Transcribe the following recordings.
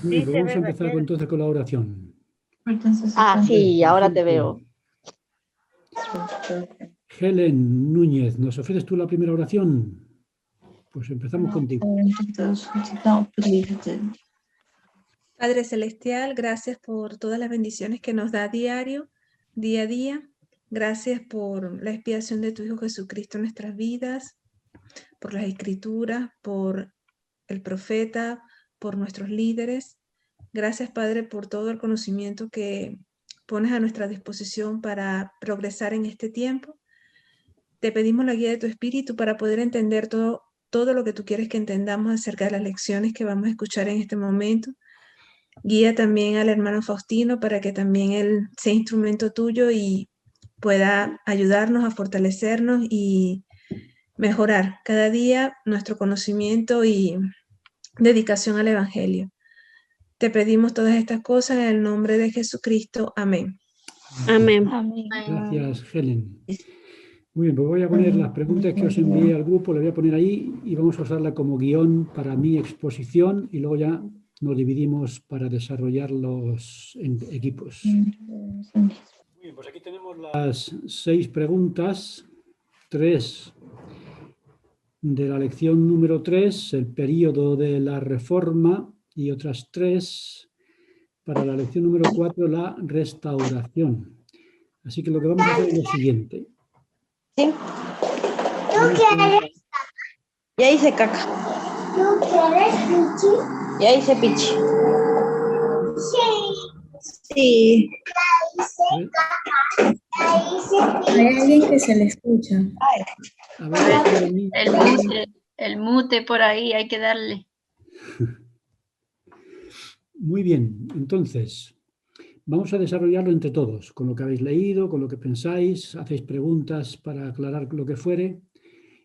Muy bien, pues vamos a empezar entonces con la oración. Ah, sí, ahora te veo. Helen Núñez, ¿nos ofreces tú la primera oración? Pues empezamos contigo. Padre Celestial, gracias por todas las bendiciones que nos da a diario, día a día. Gracias por la expiación de tu Hijo Jesucristo en nuestras vidas, por las Escrituras, por el profeta, por nuestros líderes. Gracias, Padre, por todo el conocimiento que pones a nuestra disposición para progresar en este tiempo. Te pedimos la guía de tu Espíritu para poder entender todo lo que tú quieres que entendamos acerca de las lecciones que vamos a escuchar en este momento. Guía también al hermano Faustino para que también él sea instrumento tuyo y pueda ayudarnos a fortalecernos y mejorar cada día nuestro conocimiento y dedicación al Evangelio. Te pedimos todas estas cosas en el nombre de Jesucristo. Amén. Amén. Gracias, Helen. Muy bien, pues voy a poner las preguntas que os envié al grupo, las voy a poner ahí y vamos a usarla como guión para mi exposición y luego ya nos dividimos para desarrollarlos en equipos. Muy bien, pues aquí tenemos las 6 preguntas, 3 de la lección número 3, el período de la Reforma, y otras 3 para la lección número 4, la restauración. Así que lo que vamos a hacer es lo siguiente. ¿Sí? ¿Tú quieres? Ya hice caca. ¿Tú quieres pichi? Ya hice pichi. Sí. Sí. Ya hice caca. Ya hice pichi. Hay alguien que se le escucha. A ver, El mute por ahí, hay que darle. Muy bien, entonces, vamos a desarrollarlo entre todos, con lo que habéis leído, con lo que pensáis, hacéis preguntas para aclarar lo que fuere,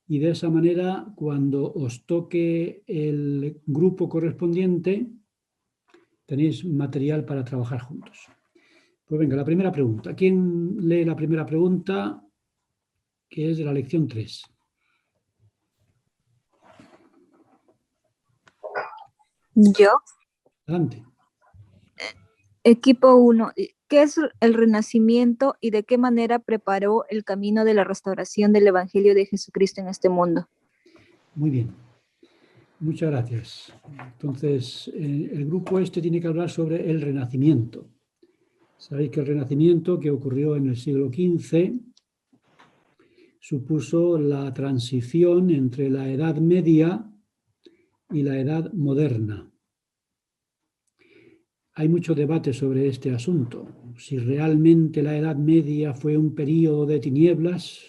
y de esa manera, cuando os toque el grupo correspondiente, tenéis material para trabajar juntos. Pues venga, la primera pregunta. ¿Quién lee la primera pregunta, que es de la lección 3? Yo. Adelante. Equipo 1. ¿Qué es el Renacimiento y de qué manera preparó el camino de la restauración del Evangelio de Jesucristo en este mundo? Muy bien. Muchas gracias. Entonces, el grupo este tiene que hablar sobre el Renacimiento. Sabéis que el Renacimiento, que ocurrió en el siglo XV, supuso la transición entre la Edad Media y la Edad Moderna. Hay mucho debate sobre este asunto, si realmente la Edad Media fue un período de tinieblas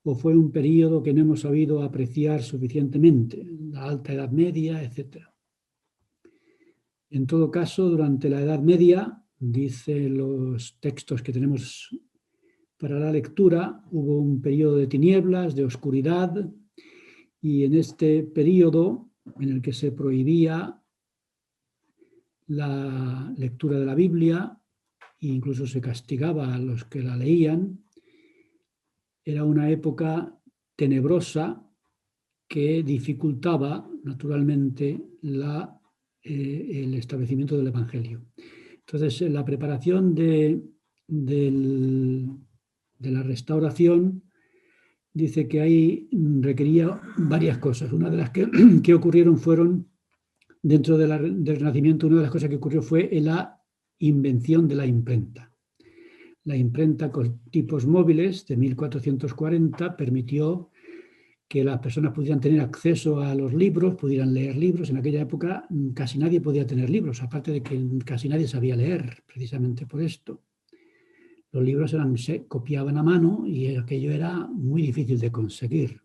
o fue un período que no hemos sabido apreciar suficientemente, la Alta Edad Media, etc. En todo caso, durante la Edad Media, dice los textos que tenemos para la lectura, hubo un periodo de tinieblas, de oscuridad, y en este periodo en el que se prohibía la lectura de la Biblia e incluso se castigaba a los que la leían, era una época tenebrosa que dificultaba naturalmente el establecimiento del Evangelio. Entonces, la preparación de la restauración dice que ahí requería varias cosas. Una de las que ocurrieron fueron, dentro del Renacimiento, una de las cosas que ocurrió fue la invención de la imprenta. La imprenta con tipos móviles de 1440 permitió que las personas pudieran tener acceso a los libros, pudieran leer libros. En aquella época casi nadie podía tener libros, aparte de que casi nadie sabía leer, precisamente por esto. Los libros se copiaban a mano y aquello era muy difícil de conseguir.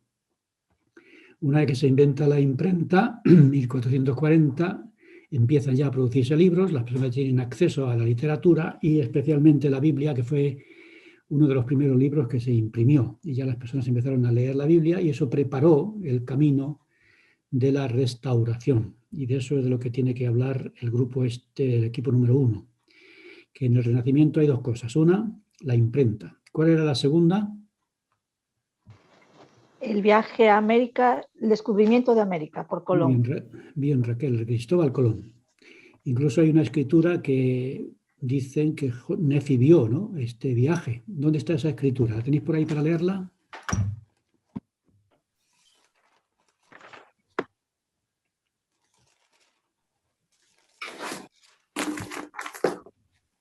Una vez que se inventa la imprenta, 1440, empiezan ya a producirse libros, las personas tienen acceso a la literatura y especialmente la Biblia, que fue uno de los primeros libros que se imprimió. Y ya las personas empezaron a leer la Biblia y eso preparó el camino de la restauración. Y de eso es de lo que tiene que hablar el grupo este, el equipo número 1. Que en el Renacimiento hay dos cosas. Una, la imprenta. ¿Cuál era la segunda? El viaje a América, el descubrimiento de América por Colón. Bien, Raquel, Cristóbal Colón. Incluso hay una escritura que dicen que Nefi vio, ¿no?, este viaje. ¿Dónde está esa escritura? ¿La tenéis por ahí para leerla?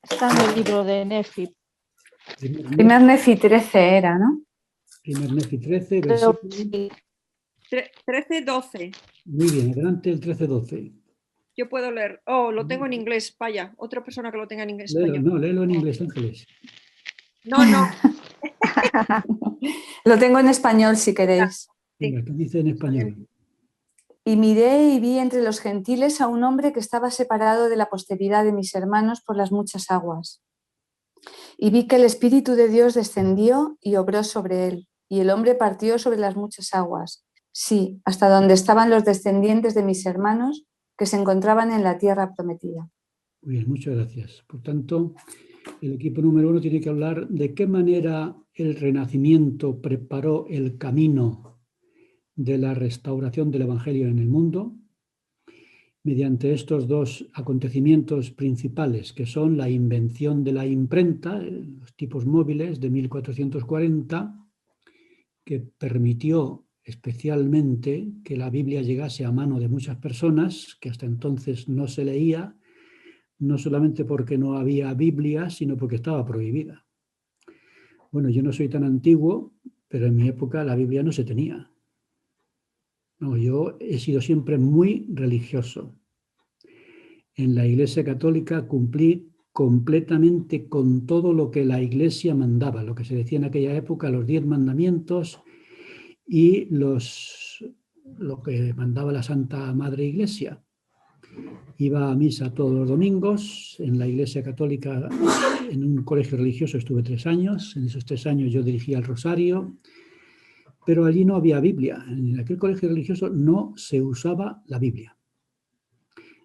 Está en el libro de Nefi. Primer Nefi 13 era, ¿no? Primer Nefi 13, Creo versículo. que sí. 13:12. Muy bien, adelante el 13-12. Yo puedo leer. Oh, lo tengo en inglés, vaya. Otra persona que lo tenga en Léelo, español. no, léelo en inglés, Ángeles. No, no. Lo tengo en español si queréis. Venga, ¿qué dice en español? Y miré y vi entre los gentiles a un hombre que estaba separado de la posteridad de mis hermanos por las muchas aguas. Y vi que el Espíritu de Dios descendió y obró sobre él, y el hombre partió sobre las muchas aguas, sí, hasta donde estaban los descendientes de mis hermanos que se encontraban en la tierra prometida. Muy bien, muchas gracias. Por tanto, el equipo número 1 tiene que hablar de qué manera el Renacimiento preparó el camino de la restauración del Evangelio en el mundo, mediante estos dos acontecimientos principales, que son la invención de la imprenta, los tipos móviles de 1440, que permitió especialmente que la Biblia llegase a mano de muchas personas, que hasta entonces no se leía, no solamente porque no había Biblia, sino porque estaba prohibida. Bueno, yo no soy tan antiguo, pero en mi época la Biblia no se tenía. No, yo he sido siempre muy religioso. En la Iglesia Católica cumplí completamente con todo lo que la Iglesia mandaba, lo que se decía en aquella época, los 10 mandamientos y lo que mandaba la Santa Madre Iglesia. Iba a misa todos los domingos. En la Iglesia Católica, en un colegio religioso, estuve 3 años. En esos 3 años yo dirigía el rosario, pero allí no había Biblia. En aquel colegio religioso no se usaba la Biblia.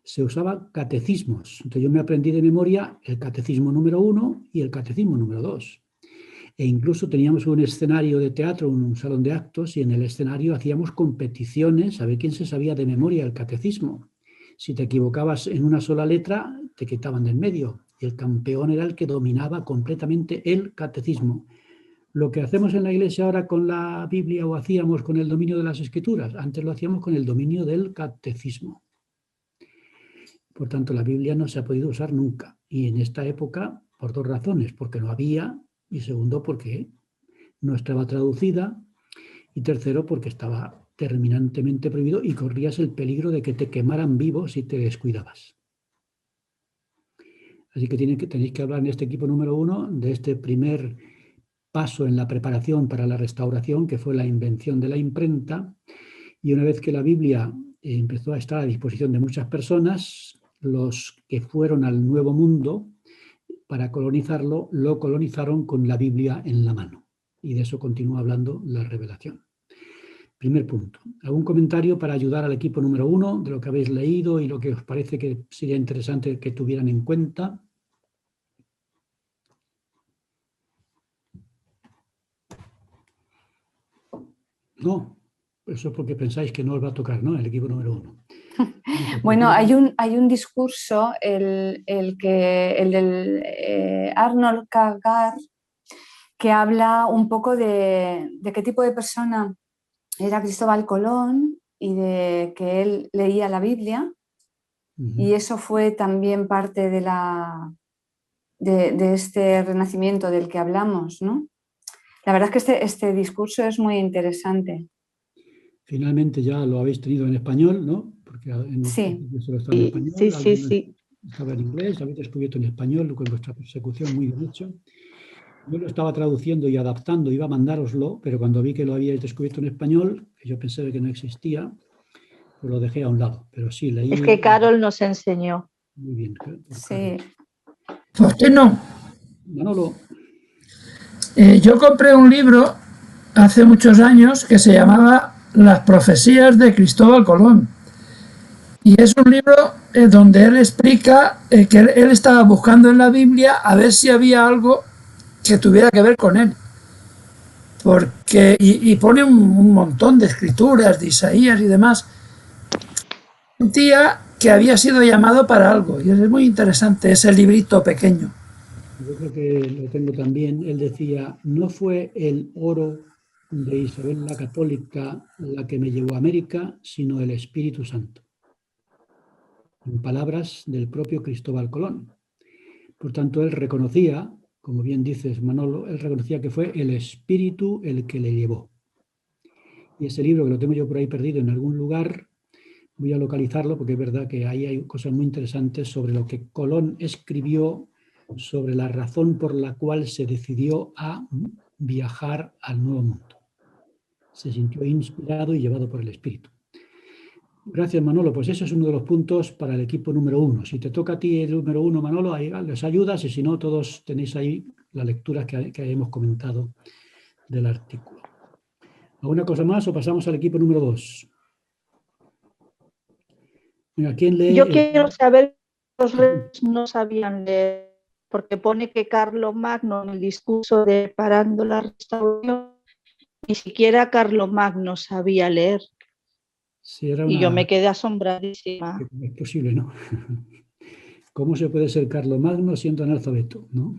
Se usaba catecismos. Entonces yo me aprendí de memoria el catecismo número 1 y el catecismo número 2. E incluso teníamos un escenario de teatro, un salón de actos, y en el escenario hacíamos competiciones a ver quién se sabía de memoria el catecismo. Si te equivocabas en una sola letra, te quitaban del medio. Y el campeón era el que dominaba completamente el catecismo. Lo que hacemos en la Iglesia ahora con la Biblia, o hacíamos con el dominio de las Escrituras, antes lo hacíamos con el dominio del catecismo. Por tanto, la Biblia no se ha podido usar nunca. Y en esta época, por 2 razones. Porque no había, y segundo, porque no estaba traducida, y tercero, porque estaba terminantemente prohibido y corrías el peligro de que te quemaran vivo si te descuidabas. Así que tenéis que hablar en este equipo número 1 de este primer paso en la preparación para la restauración, que fue la invención de la imprenta. Y una vez que la Biblia empezó a estar a disposición de muchas personas, los que fueron al Nuevo Mundo para colonizarlo, lo colonizaron con la Biblia en la mano. Y de eso continúa hablando la revelación. Primer punto. ¿Algún comentario para ayudar al equipo número 1 de lo que habéis leído y lo que os parece que sería interesante que tuvieran en cuenta? No, eso es porque pensáis que no os va a tocar, ¿no? El equipo número 1. Bueno, hay un discurso, el del Arnold Kagar, que habla un poco de qué tipo de persona era Cristóbal Colón y de que él leía la Biblia. Y eso fue también parte de este renacimiento del que hablamos, ¿no? La verdad es que este discurso es muy interesante. Finalmente ya lo habéis tenido en español, ¿no? Porque sí. Solo estaba en español, Sí. Estaba en inglés, lo habéis descubierto en español con vuestra persecución muy bien hecho. Yo lo estaba traduciendo y adaptando, iba a mandároslo, pero cuando vi que lo habíais descubierto en español, que yo pensé que no existía, pues lo dejé a un lado. Pero sí, leí... Es que Carol nos enseñó. Muy bien. Sí. Faustino. Manolo. Yo compré un libro hace muchos años que se llamaba Las profecías de Cristóbal Colón. Y es un libro donde él explica que él estaba buscando en la Biblia a ver si había algo que tuviera que ver con él. Y pone un montón de escrituras de Isaías y demás. Sentía que había sido llamado para algo. Y es muy interesante ese librito pequeño. Yo creo que lo tengo también. Él decía, no fue el oro de Isabel la Católica la que me llevó a América, sino el Espíritu Santo. En palabras del propio Cristóbal Colón. Por tanto, él reconocía, como bien dices, Manolo, él reconocía que fue el Espíritu el que le llevó. Y ese libro, que lo tengo yo por ahí perdido en algún lugar, voy a localizarlo porque es verdad que ahí hay cosas muy interesantes sobre lo que Colón escribió, sobre la razón por la cual se decidió a viajar al Nuevo Mundo. Se sintió inspirado y llevado por el Espíritu. Gracias, Manolo. Pues eso es uno de los puntos para el equipo número 1. Si te toca a ti el número 1, Manolo, ahí les ayudas, y si no, todos tenéis ahí las lecturas que hemos comentado del artículo. ¿Alguna cosa más o pasamos al equipo número 2? Mira, ¿quién lee? Yo quiero saber si los reyes no sabían leer, porque pone que Carlomagno en el discurso de Parando la Restauración, ni siquiera Carlomagno sabía leer. Sí, era Y yo me quedé asombradísima. Es posible, ¿no? ¿Cómo se puede ser Carlomagno siendo analfabeto, no?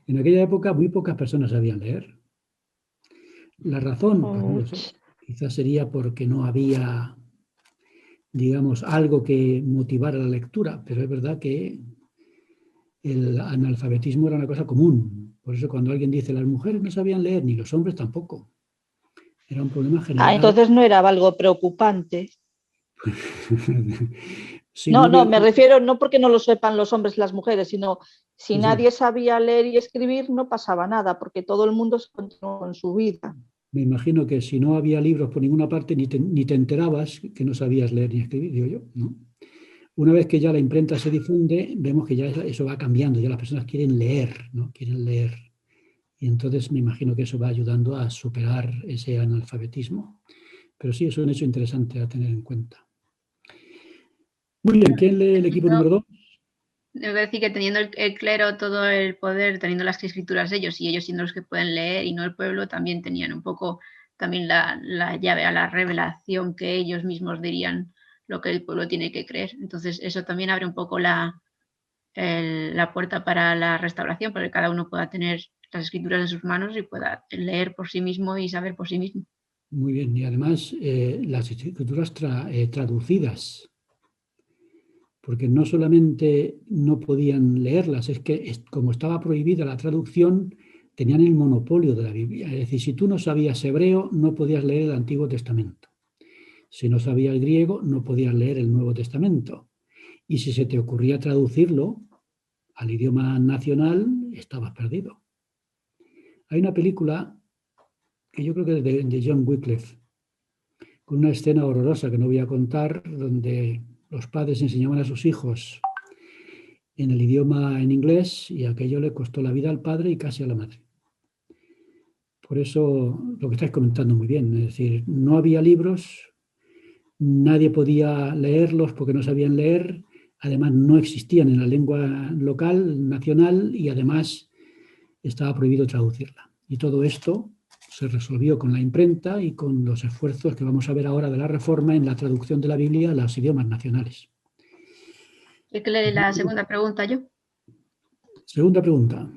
En aquella época muy pocas personas sabían leer. La razón, pues no lo sé. Quizás sería porque no había, digamos, algo que motivara la lectura, pero es verdad que el analfabetismo era una cosa común. Por eso cuando alguien dice las mujeres no sabían leer, ni los hombres tampoco. Era un problema general. Entonces no era algo preocupante. Si no, hubiera... me refiero no porque no lo sepan los hombres y las mujeres, sino si nadie sabía leer y escribir, no pasaba nada, porque todo el mundo se continuó con su vida. Me imagino que si no había libros por ninguna parte, ni te enterabas que no sabías leer ni escribir, digo yo, ¿no? Una vez que ya la imprenta se difunde, vemos que ya eso va cambiando, ya las personas quieren leer, ¿no? Quieren leer. Y entonces me imagino que eso va ayudando a superar ese analfabetismo. Pero sí, es un hecho interesante a tener en cuenta. Muy bien, ¿quién lee el equipo número 2? Debo decir que teniendo el clero todo el poder, teniendo las escrituras ellos y ellos siendo los que pueden leer y no el pueblo, también tenían un poco también la llave a la revelación, que ellos mismos dirían lo que el pueblo tiene que creer. Entonces eso también abre un poco la puerta para la restauración, para que cada uno pueda tener las escrituras en sus manos y pueda leer por sí mismo y saber por sí mismo. Muy bien, y además las escrituras traducidas, porque no solamente no podían leerlas, es que como estaba prohibida la traducción, tenían el monopolio de la Biblia. Es decir, si tú no sabías hebreo, no podías leer el Antiguo Testamento. Si no sabías griego, no podías leer el Nuevo Testamento. Y si se te ocurría traducirlo al idioma nacional, estabas perdido. Hay una película que yo creo que es de John Wycliffe, con una escena horrorosa que no voy a contar, donde los padres enseñaban a sus hijos en el idioma en inglés y aquello le costó la vida al padre y casi a la madre. Por eso lo que estáis comentando muy bien, es decir, no había libros, nadie podía leerlos porque no sabían leer, además no existían en la lengua local, nacional, y además estaba prohibido traducirla. Y todo esto se resolvió con la imprenta y con los esfuerzos que vamos a ver ahora de la Reforma en la traducción de la Biblia a los idiomas nacionales. ¿Hay que leer la segunda pregunta yo? Segunda pregunta.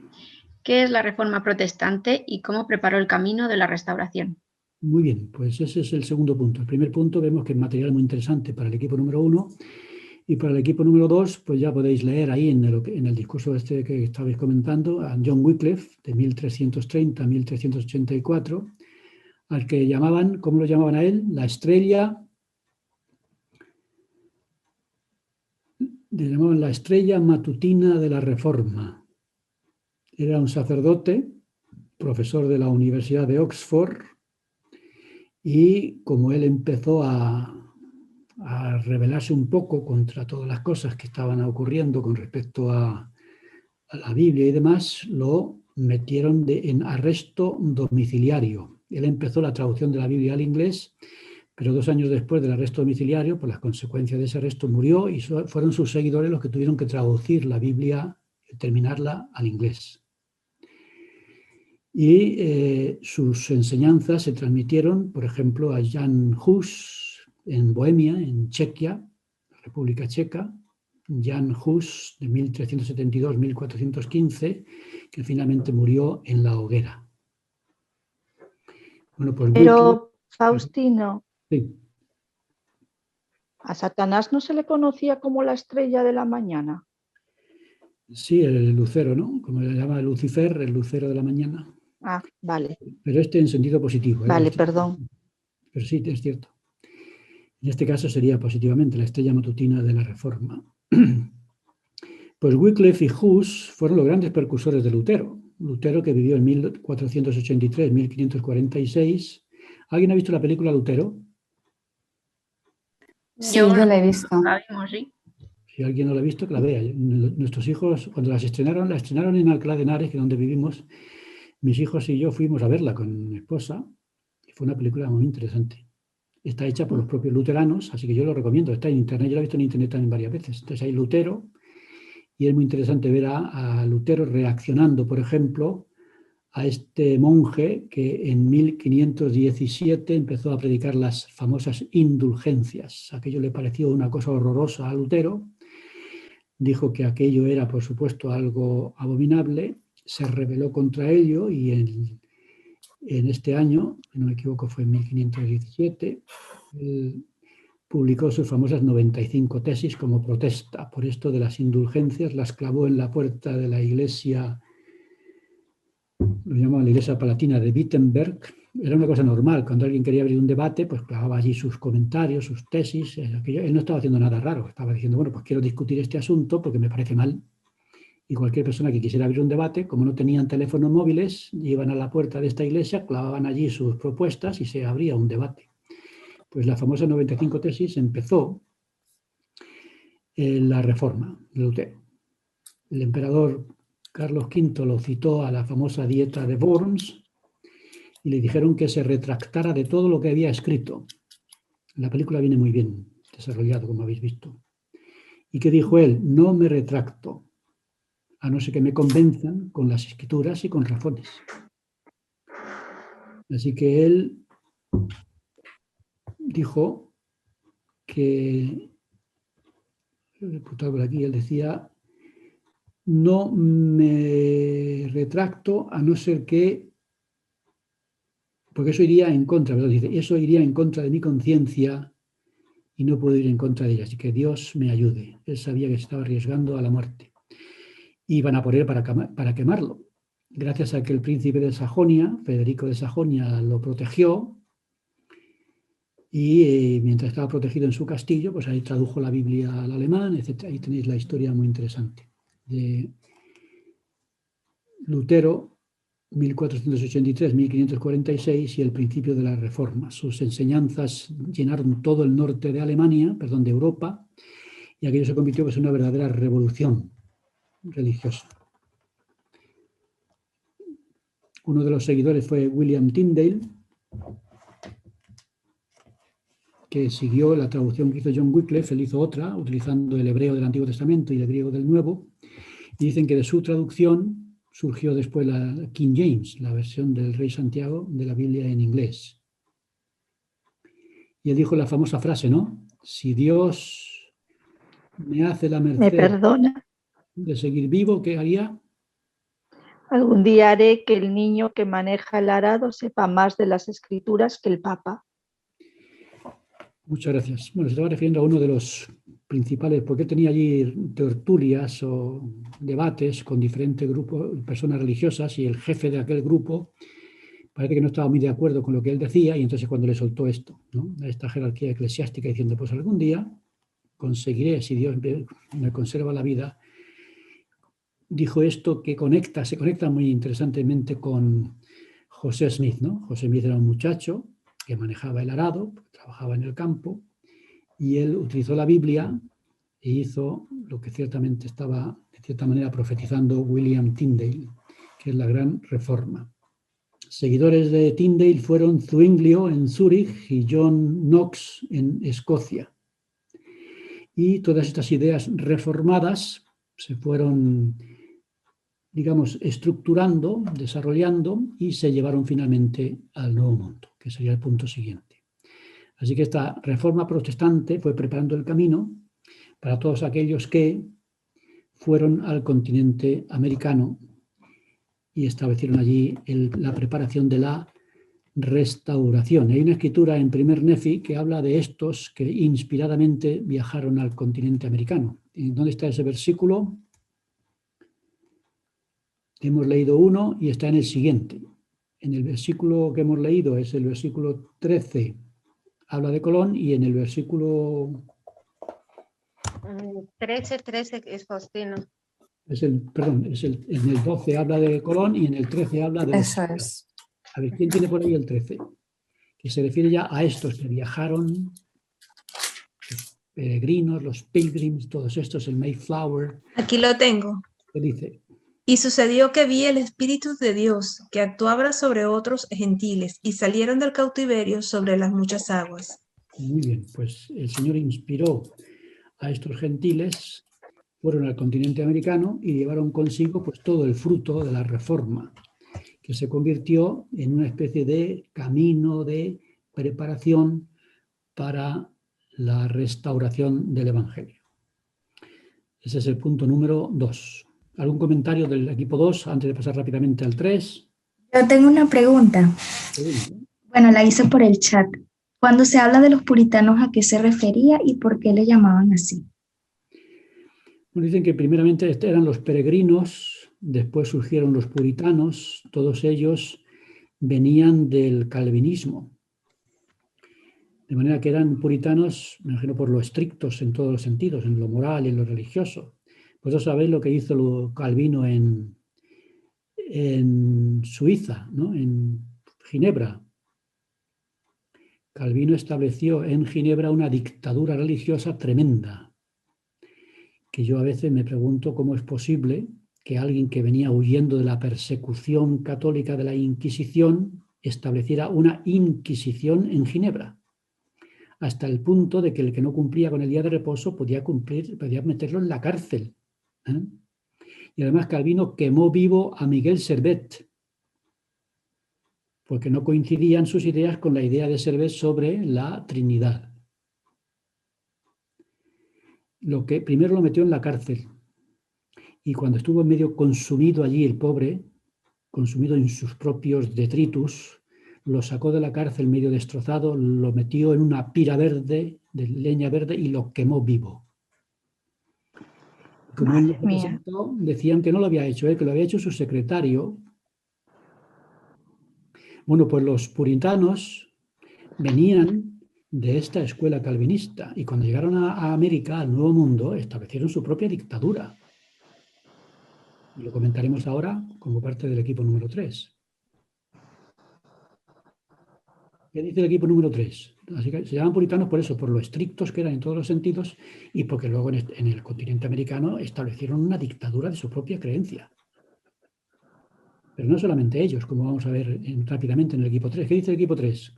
¿Qué es la Reforma Protestante y cómo preparó el camino de la restauración? Muy bien, pues ese es el segundo punto. El primer punto vemos que es material muy interesante para el equipo número 1 y para el equipo número 2, pues ya podéis leer ahí en el discurso este que estabais comentando a John Wycliffe de 1330 a 1384, al que llamaban, ¿cómo lo llamaban a él? La estrella, le llamaban la estrella matutina de la Reforma. Era un sacerdote, profesor de la Universidad de Oxford, y como él empezó a rebelarse un poco contra todas las cosas que estaban ocurriendo con respecto a la Biblia y demás, lo metieron en arresto domiciliario. Él empezó la traducción de la Biblia al inglés, pero 2 años después del arresto domiciliario, por las consecuencias de ese arresto, murió y fueron sus seguidores los que tuvieron que traducir la Biblia, terminarla al inglés. Y sus enseñanzas se transmitieron, por ejemplo, a Jan Hus, en Bohemia, en Chequia, República Checa, Jan Hus, de 1372-1415, que finalmente murió en la hoguera. Bueno, pues Pero, Faustino, sí. ¿a Satanás no se le conocía como la estrella de la mañana? Sí, el lucero, ¿no? Como le llama Lucifer, el lucero de la mañana. Ah, vale. Pero este en sentido positivo. Vale, perdón. Pero sí, es cierto. En este caso sería positivamente la estrella matutina de la Reforma. Pues Wycliffe y Hus fueron los grandes precursores de Lutero. Lutero, que vivió en 1483-1546. ¿Alguien ha visto la película Lutero? Sí, yo la he visto. La vimos, sí. Si alguien no la ha visto, que la vea. Nuestros hijos, cuando la estrenaron en Alcalá de Henares, que es donde vivimos. Mis hijos y yo fuimos a verla con mi esposa. Y fue una película muy interesante. Está hecha por los propios luteranos, así que yo lo recomiendo. Está en internet, yo la he visto en internet también varias veces. Entonces hay Lutero, y es muy interesante ver a Lutero reaccionando, por ejemplo, a este monje que en 1517 empezó a predicar las famosas indulgencias. Aquello le pareció una cosa horrorosa a Lutero. Dijo que aquello era, por supuesto, algo abominable. Se rebeló contra ello y en este año, si no me equivoco, fue en 1517, publicó sus famosas 95 tesis como protesta por esto de las indulgencias, las clavó en la puerta de la iglesia, lo llamaban la iglesia palatina de Wittenberg. Era una cosa normal, cuando alguien quería abrir un debate, pues clavaba allí sus comentarios, sus tesis. Él no estaba haciendo nada raro, estaba diciendo, bueno, pues quiero discutir este asunto porque me parece mal. Y cualquier persona que quisiera abrir un debate, como no tenían teléfonos móviles, iban a la puerta de esta iglesia, clavaban allí sus propuestas y se abría un debate. Pues la famosa 95 tesis empezó en la Reforma de Lutero. El emperador Carlos V lo citó a la famosa dieta de Worms y le dijeron que se retractara de todo lo que había escrito. La película viene muy bien desarrollado, como habéis visto. ¿Y qué dijo él? No me retracto, a no ser que me convenzan con las escrituras y con razones. Así que él dijo que, el diputado por aquí, él decía, no me retracto a no ser que, porque eso iría en contra, ¿verdad? Dice, eso iría en contra de mi conciencia y no puedo ir en contra de ella, así que Dios me ayude. Él sabía que se estaba arriesgando a la muerte. Iban a por él para quemarlo. Gracias a que el príncipe de Sajonia, Federico de Sajonia, lo protegió, y mientras estaba protegido en su castillo, pues ahí tradujo la Biblia al alemán, etc. Ahí tenéis la historia muy interesante de Lutero, 1483-1546, y el principio de la Reforma. Sus enseñanzas llenaron todo el norte de Alemania, perdón, de Europa, y aquello se convirtió en una verdadera revolución religiosa. Uno de los seguidores fue William Tyndale, que siguió la traducción que hizo John Wycliffe. Él hizo otra, utilizando el hebreo del Antiguo Testamento y el griego del Nuevo, y dicen que de su traducción surgió después la King James, la versión del Rey Santiago de la Biblia en inglés. Y él dijo la famosa frase, ¿no? Si Dios me hace la merced ¿Me perdona? de seguir vivo, ¿qué haría? Algún día haré que el niño que maneja el arado sepa más de las escrituras que el Papa. Muchas gracias. Bueno, se estaba refiriendo a uno de los principales, porque tenía allí tertulias o debates con diferentes grupos, personas religiosas, y el jefe de aquel grupo parece que no estaba muy de acuerdo con lo que él decía, y entonces cuando le soltó esto, ¿no?, a esta jerarquía eclesiástica, diciendo, pues algún día conseguiré, si Dios me conserva la vida, dijo esto que se conecta muy interesantemente con José Smith, ¿no? José Smith era un muchacho que manejaba el arado, trabajaba en el campo, y él utilizó la Biblia e hizo lo que ciertamente estaba, de cierta manera, profetizando William Tyndale, que es la gran reforma. Seguidores de Tyndale fueron Zwinglio en Zúrich y John Knox en Escocia. Y todas estas ideas reformadas se fueron, digamos, estructurando, desarrollando, y se llevaron finalmente al Nuevo Mundo, que sería el punto siguiente. Así que esta reforma protestante fue preparando el camino para todos aquellos que fueron al continente americano y establecieron allí la preparación de la restauración. Hay una escritura en Primer Nefi que habla de estos que inspiradamente viajaron al continente americano. ¿Y dónde está ese versículo? Hemos leído uno y está en el siguiente. En el versículo que hemos leído es el versículo 13. Habla de Colón y en el versículo 13 es Faustino. En el 12 habla de Colón y en el 13 habla de... Eso es. A ver, ¿quién tiene por ahí el 13? Que se refiere ya a estos que viajaron, los peregrinos, los pilgrims, todos estos, el Mayflower. Aquí lo tengo. ¿Qué dice? Y sucedió que vi el Espíritu de Dios que actuaba sobre otros gentiles y salieron del cautiverio sobre las muchas aguas. Muy bien, pues el Señor inspiró a estos gentiles, fueron al continente americano y llevaron consigo pues todo el fruto de la reforma, que se convirtió en una especie de camino de preparación para la restauración del Evangelio. Ese es el punto número 2. ¿Algún comentario del equipo 2 antes de pasar rápidamente al 3? Yo tengo una pregunta. Bueno, la hice por el chat. Cuando se habla de los puritanos, ¿a qué se refería y por qué le llamaban así? Bueno, dicen que primeramente eran los peregrinos, después surgieron los puritanos, todos ellos venían del calvinismo. De manera que eran puritanos, me imagino, por lo estrictos en todos los sentidos, en lo moral y en lo religioso. Vosotros sabéis lo que hizo Calvino en Suiza, ¿no? En Ginebra. Calvino estableció en Ginebra una dictadura religiosa tremenda, que yo a veces me pregunto cómo es posible que alguien que venía huyendo de la persecución católica de la Inquisición estableciera una Inquisición en Ginebra, hasta el punto de que el que no cumplía con el día de reposo podía meterlo en la cárcel. Y además Calvino quemó vivo a Miguel Servet, porque no coincidían sus ideas con la idea de Servet sobre la Trinidad. Primero lo metió en la cárcel, y cuando estuvo medio consumido allí el pobre, consumido en sus propios detritus, lo sacó de la cárcel medio destrozado, lo metió en una pira verde, de leña verde, y lo quemó vivo. Como él lo presentó, decían que no lo había hecho él, que lo había hecho su secretario. Bueno, pues los puritanos venían de esta escuela calvinista y cuando llegaron a América, al Nuevo Mundo, establecieron su propia dictadura. Y lo comentaremos ahora como parte del equipo número 3. ¿Qué dice el equipo número 3? Así que se llaman puritanos por eso, por lo estrictos que eran en todos los sentidos y porque luego en el continente americano establecieron una dictadura de su propia creencia. Pero no solamente ellos, como vamos a ver rápidamente en el equipo 3. ¿Qué dice el equipo 3?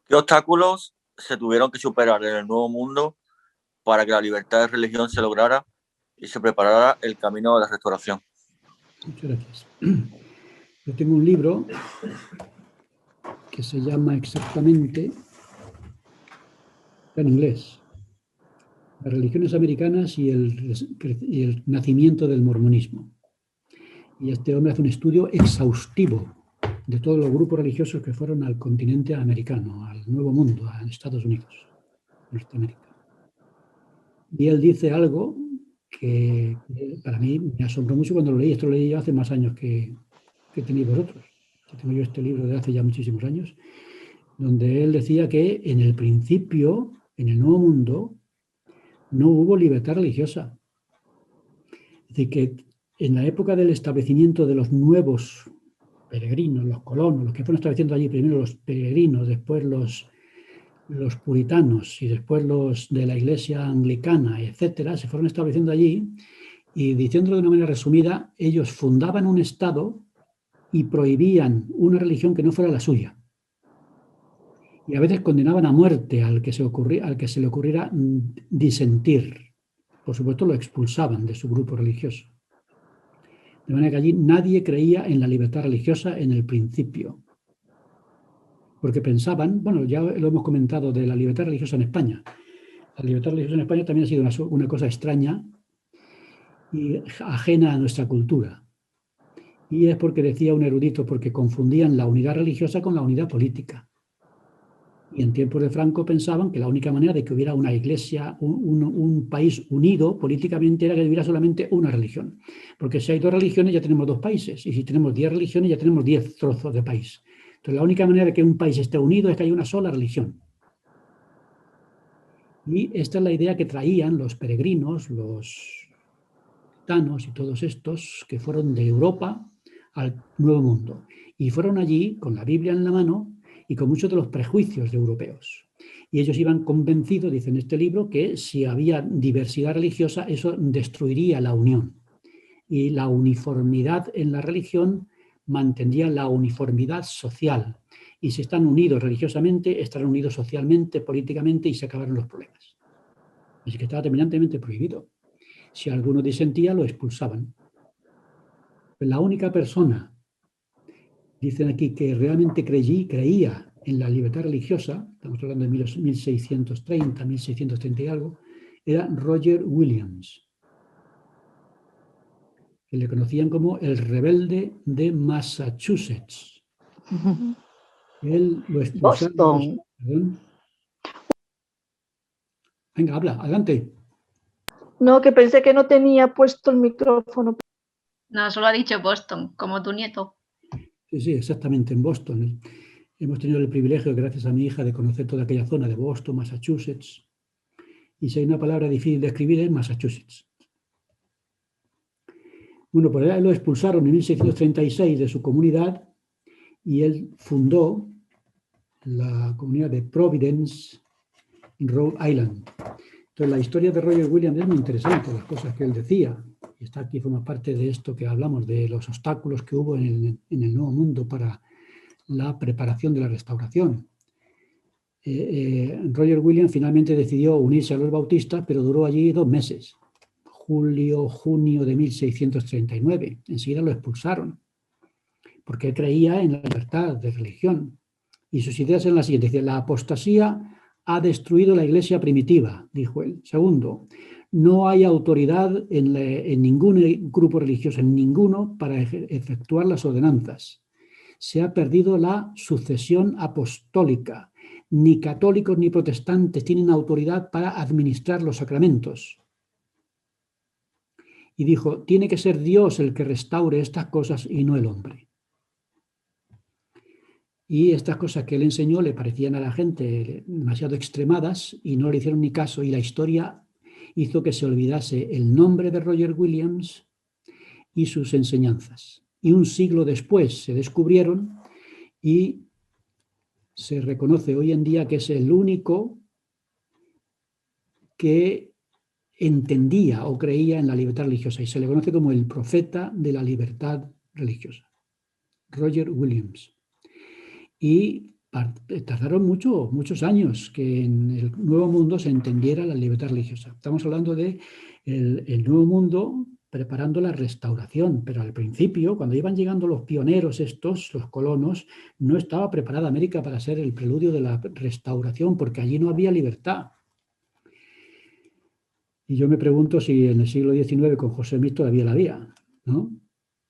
¿Qué obstáculos se tuvieron que superar en el Nuevo Mundo para que la libertad de religión se lograra y se preparara el camino de la restauración? Muchas gracias. Yo tengo un libro que se llama exactamente, en inglés, Las religiones americanas y el nacimiento del mormonismo. Y este hombre hace un estudio exhaustivo de todos los grupos religiosos que fueron al continente americano, al Nuevo Mundo, a Estados Unidos, Norteamérica. Y él dice algo que para mí me asombró mucho cuando lo leí. Esto lo leí yo hace más años que tenéis vosotros. Tengo yo este libro de hace ya muchísimos años, donde él decía que en el principio, en el Nuevo Mundo, no hubo libertad religiosa. Es decir, que en la época del establecimiento de los nuevos peregrinos, los colonos, los que fueron estableciendo allí, primero los peregrinos, después los puritanos y después los de la iglesia anglicana, etcétera, se fueron estableciendo allí y, diciéndolo de una manera resumida, ellos fundaban un estado y prohibían una religión que no fuera la suya. Y a veces condenaban a muerte al que se le ocurriera disentir. Por supuesto, lo expulsaban de su grupo religioso. De manera que allí nadie creía en la libertad religiosa en el principio. porque pensaban, bueno, ya lo hemos comentado de la libertad religiosa en España. La libertad religiosa en España también ha sido una cosa extraña y ajena a nuestra cultura. Y es porque decía un erudito, porque confundían la unidad religiosa con la unidad política. Y en tiempos de Franco pensaban que la única manera de que hubiera una iglesia, un país unido políticamente era que hubiera solamente una religión. Porque si hay 2 religiones ya tenemos 2 países. Y si tenemos 10 religiones ya tenemos 10 trozos de país. Entonces la única manera de que un país esté unido es que haya una sola religión. Y esta es la idea que traían los peregrinos, los gitanos y todos estos que fueron de Europa al Nuevo Mundo. Y fueron allí con la Biblia en la mano y con muchos de los prejuicios de europeos. Y ellos iban convencidos, dice en este libro, que si había diversidad religiosa, eso destruiría la unión. Y la uniformidad en la religión mantendría la uniformidad social. Y si están unidos religiosamente, estarán unidos socialmente, políticamente, y se acabaron los problemas. Así que estaba terminantemente prohibido. Si alguno disentía, lo expulsaban. La única persona, dicen aquí, que realmente creía en la libertad religiosa, estamos hablando de 1630, 1630 y algo, era Roger Williams, que le conocían como el rebelde de Massachusetts. Él lo expulsaron. Boston. ¿Perdón? Venga, habla, adelante. No, que pensé que no tenía puesto el micrófono. No, solo ha dicho Boston, como tu nieto. Sí, sí, exactamente, en Boston. Hemos tenido el privilegio, gracias a mi hija, de conocer toda aquella zona de Boston, Massachusetts. Y si hay una palabra difícil de escribir es Massachusetts. Bueno, pues él lo expulsaron en 1636 de su comunidad y él fundó la comunidad de Providence, Rhode Island. Entonces, la historia de Roger Williams es muy interesante, las cosas que él decía. Y está aquí, forma parte de esto que hablamos, de los obstáculos que hubo en el Nuevo Mundo para la preparación de la restauración. Roger Williams finalmente decidió unirse a los bautistas, pero duró allí 2 meses. Junio de 1639. Enseguida lo expulsaron, porque él creía en la libertad de religión. Y sus ideas eran las siguientes. La apostasía ha destruido la iglesia primitiva, dijo él. Segundo, no hay autoridad en ningún grupo religioso, en ninguno, para efectuar las ordenanzas. Se ha perdido la sucesión apostólica. Ni católicos ni protestantes tienen autoridad para administrar los sacramentos. Y dijo, tiene que ser Dios el que restaure estas cosas y no el hombre. Y estas cosas que él enseñó le parecían a la gente demasiado extremadas y no le hicieron ni caso, y la historia hizo que se olvidase el nombre de Roger Williams y sus enseñanzas. Y un siglo después se descubrieron y se reconoce hoy en día que es el único que entendía o creía en la libertad religiosa, y se le conoce como el profeta de la libertad religiosa, Roger Williams. Y tardaron muchos años que en el Nuevo Mundo se entendiera la libertad religiosa. Estamos hablando de el Nuevo Mundo preparando la restauración, pero al principio, cuando iban llegando los pioneros estos, los colonos, no estaba preparada América para ser el preludio de la restauración, porque allí no había libertad. Y yo me pregunto si en el siglo XIX con José Smith todavía la había, ¿no?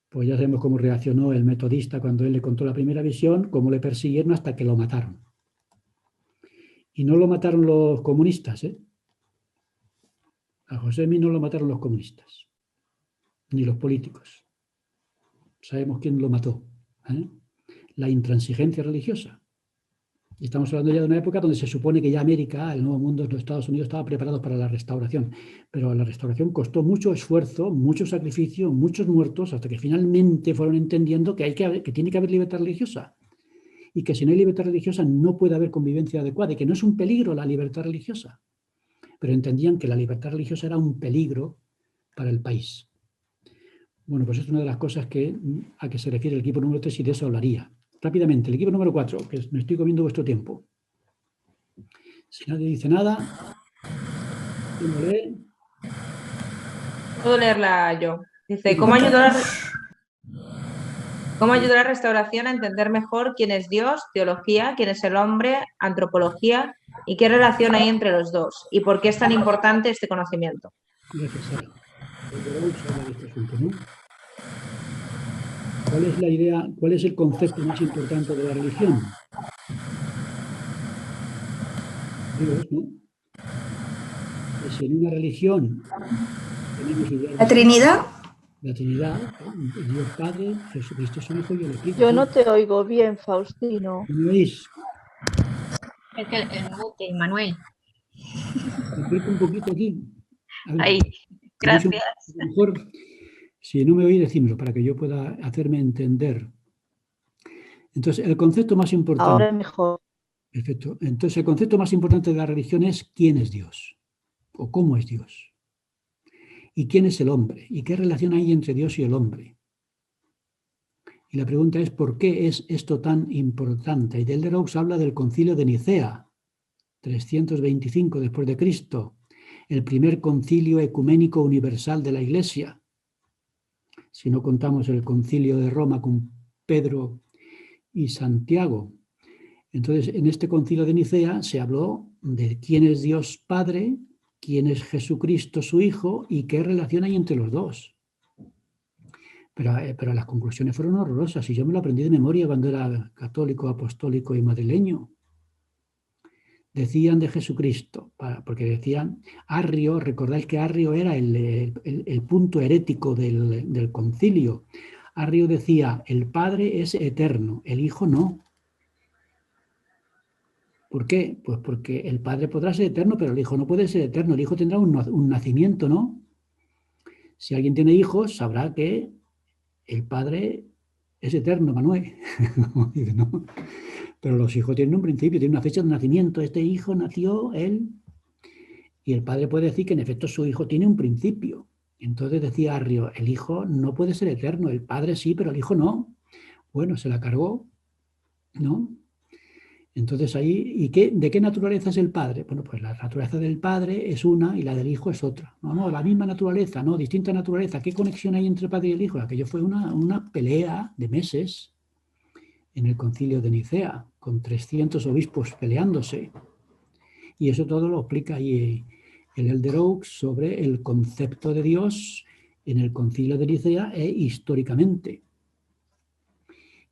Pues ya sabemos cómo reaccionó el metodista cuando él le contó la primera visión, cómo le persiguieron hasta que lo mataron. Y no lo mataron los comunistas, ¿eh? A José Smith no lo mataron los comunistas, ni los políticos. Sabemos quién lo mató, ¿eh? La intransigencia religiosa. Y estamos hablando ya de una época donde se supone que ya América, el Nuevo Mundo, los Estados Unidos, estaba preparado para la restauración. Pero la restauración costó mucho esfuerzo, mucho sacrificio, muchos muertos, hasta que finalmente fueron entendiendo que tiene que haber libertad religiosa. Y que si no hay libertad religiosa no puede haber convivencia adecuada, y que no es un peligro la libertad religiosa. Pero entendían que la libertad religiosa era un peligro para el país. Bueno, pues es una de las cosas a que se refiere el equipo número 3, y de eso hablaría. Rápidamente, el equipo número 4, que me estoy comiendo vuestro tiempo. Si nadie dice nada, puedo leerla yo. Dice, ¿cómo ayudar? ¿Cómo ayuda la restauración a entender mejor quién es Dios, teología, quién es el hombre, antropología y qué relación hay entre los dos? ¿Y por qué es tan importante este conocimiento? Gracias, Sara. Vamos a hablar de este asunto, ¿no? ¿Cuál es la idea, cuál es el concepto más importante de la religión? Dios, ¿no? Pues si en una religión tenemos ideas ¿La Trinidad? la Trinidad, Dios Padre, Jesucristo su Hijo y el Espíritu Yo no Santo. te oigo bien, Faustino. ¿Me oís? Es que el mute, Manuel. Me acerco un poquito aquí. A ver, Ahí, ¿tenéis gracias. a lo mejor, si no me oís, decímoslo para que yo pueda hacerme entender. Entonces, el concepto más importante. Ahora mejor. Perfecto. Entonces, el concepto más importante de la religión es quién es Dios o cómo es Dios. ¿Y quién es el hombre? ¿Y qué relación hay entre Dios y el hombre? Y la pregunta es, ¿por qué es esto tan importante? Y Delderoux habla del concilio de Nicea, 325 después de Cristo, el primer concilio ecuménico universal de la Iglesia. Si no contamos el concilio de Roma con Pedro y Santiago. Entonces, en este concilio de Nicea se habló de quién es Dios Padre, quién es Jesucristo su Hijo y qué relación hay entre los dos. Pero las conclusiones fueron horrorosas y yo me lo aprendí de memoria cuando era católico, apostólico y madrileño. Decían de Jesucristo, porque decían, Arrio, recordáis que Arrio era el punto herético del concilio. Arrio decía, el Padre es eterno, el Hijo no. ¿Por qué? Pues porque el Padre podrá ser eterno, pero el Hijo no puede ser eterno. El Hijo tendrá un nacimiento, ¿no? Si alguien tiene hijos, sabrá que el Padre es eterno, Manuel. ¿No? Pero los hijos tienen un principio, tienen una fecha de nacimiento. Este hijo nació él. Y el Padre puede decir que en efecto su hijo tiene un principio. Entonces decía Arrio, el Hijo no puede ser eterno, el Padre sí, pero el Hijo no. Bueno, se la cargó, ¿no? Entonces ahí, ¿de qué naturaleza es el Padre? Bueno, pues la naturaleza del Padre es una y la del Hijo es otra. No, la misma naturaleza, no, distinta naturaleza. ¿Qué conexión hay entre el Padre y el Hijo? Aquello fue una pelea de meses en el concilio de Nicea, con 300 obispos peleándose. Y eso todo lo explica ahí el Delderoux sobre el concepto de Dios en el concilio de Nicea e históricamente.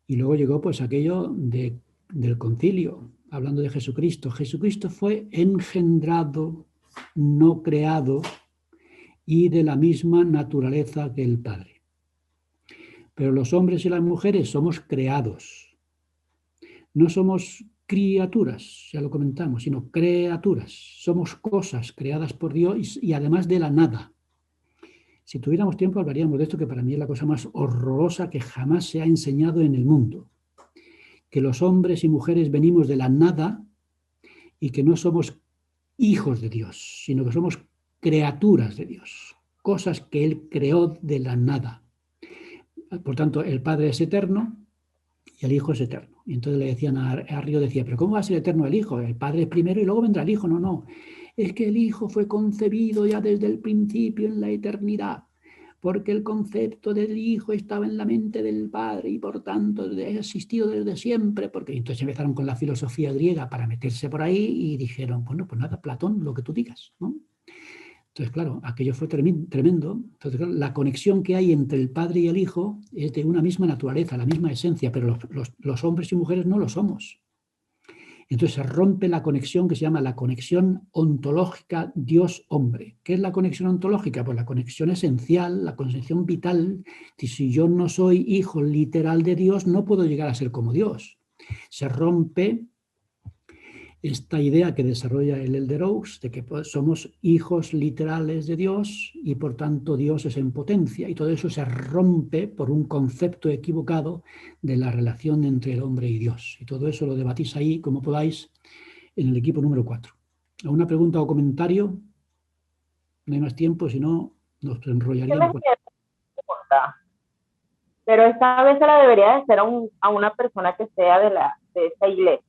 Y luego llegó pues aquello del concilio, hablando de Jesucristo. Jesucristo fue engendrado, no creado, y de la misma naturaleza que el Padre. Pero los hombres y las mujeres somos creados. No somos criaturas, ya lo comentamos, sino criaturas. Somos cosas creadas por Dios y además de la nada. Si tuviéramos tiempo hablaríamos de esto, que para mí es la cosa más horrorosa que jamás se ha enseñado en el mundo. Que los hombres y mujeres venimos de la nada y que no somos hijos de Dios, sino que somos criaturas de Dios, cosas que Él creó de la nada. Por tanto, el Padre es eterno y el Hijo es eterno. Y entonces le decían a Arrio, decía, ¿pero cómo va a ser eterno el Hijo? El Padre es primero y luego vendrá el Hijo. No. Es que el Hijo fue concebido ya desde el principio en la eternidad, porque el concepto del Hijo estaba en la mente del Padre y por tanto ha existido desde siempre, porque entonces empezaron con la filosofía griega para meterse por ahí y dijeron, bueno, pues nada, Platón, lo que tú digas, ¿no? Entonces, claro, aquello fue tremendo. Entonces, claro, la conexión que hay entre el Padre y el Hijo es de una misma naturaleza, la misma esencia, pero los hombres y mujeres no lo somos. Entonces se rompe la conexión que se llama la conexión ontológica Dios-hombre. ¿Qué es la conexión ontológica? Pues la conexión esencial, la conexión vital. Si yo no soy hijo literal de Dios, no puedo llegar a ser como Dios. Se rompe esta idea que desarrolla el Delderoux de que somos hijos literales de Dios y por tanto Dios es en potencia, y todo eso se rompe por un concepto equivocado de la relación entre el hombre y Dios. Y todo eso lo debatís ahí, como podáis, en el equipo número 4. ¿Alguna pregunta o comentario? No hay más tiempo, si no nos enrollaríamos. Pero esta vez se la debería de hacer a una persona que sea de esa iglesia.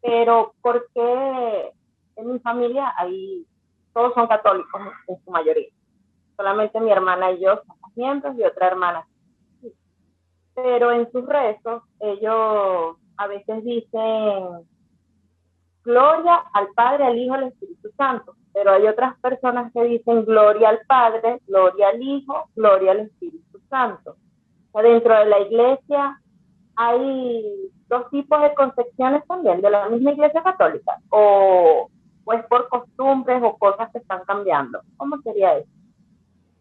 Pero porque en mi familia ahí todos son católicos en su mayoría. Solamente mi hermana y yo somos miembros y otra hermana. pero en sus rezos ellos a veces dicen gloria al Padre, al Hijo, al Espíritu Santo, pero hay otras personas que dicen gloria al Padre, gloria al Hijo, gloria al Espíritu Santo. O sea, dentro de la iglesia hay dos tipos de concepciones también, de la misma iglesia católica, o es por costumbres o cosas que están cambiando. ¿Cómo sería eso?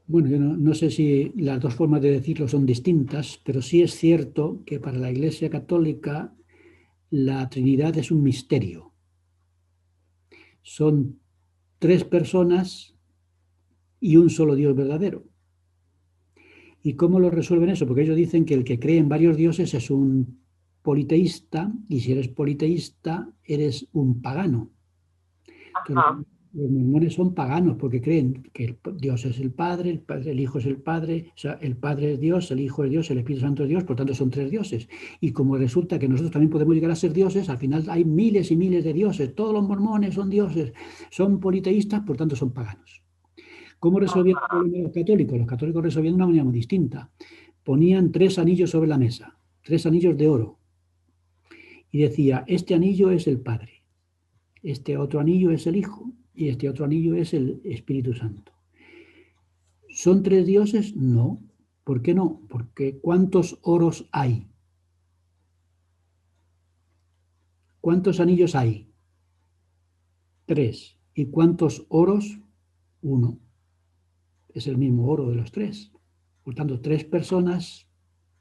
Bueno, yo no sé si las dos formas de decirlo son distintas, pero sí es cierto que para la Iglesia Católica la Trinidad es un misterio. Son 3 personas y un solo Dios verdadero. ¿Y cómo lo resuelven eso? Porque ellos dicen que el que cree en varios dioses es un politeísta, y si eres politeísta eres un pagano. Ajá. Los mormones son paganos porque creen que Dios es el Padre, el Hijo es el Padre, o sea, el Padre es Dios, el Hijo es Dios, el Espíritu Santo es Dios, por tanto son 3 dioses. Y como resulta que nosotros también podemos llegar a ser dioses, al final hay miles y miles de dioses. Todos los mormones son dioses, son politeístas, por tanto son paganos. ¿Cómo resolvieron el problema los católicos? Los católicos resolvían de una manera muy distinta. Ponían 3 anillos sobre la mesa, 3 anillos de oro. Y decía, este anillo es el Padre, este otro anillo es el Hijo, y este otro anillo es el Espíritu Santo. ¿Son 3 dioses? No. ¿Por qué no? Porque ¿cuántos oros hay? ¿Cuántos anillos hay? 3. ¿Y cuántos oros? 1. Es el mismo oro de los 3. Por tanto, 3 personas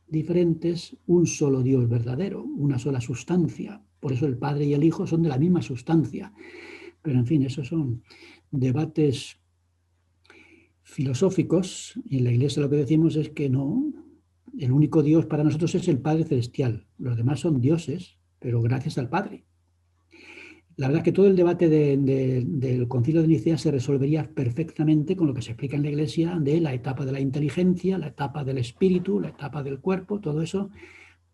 diferentes, un solo Dios verdadero, una sola sustancia. Por eso el Padre y el Hijo son de la misma sustancia. Pero en fin, esos son debates filosóficos, y en la Iglesia lo que decimos es que no, el único Dios para nosotros es el Padre Celestial. Los demás son dioses, pero gracias al Padre. La verdad es que todo el debate del Concilio de Nicea se resolvería perfectamente con lo que se explica en la Iglesia de la etapa de la inteligencia, la etapa del espíritu, la etapa del cuerpo, todo eso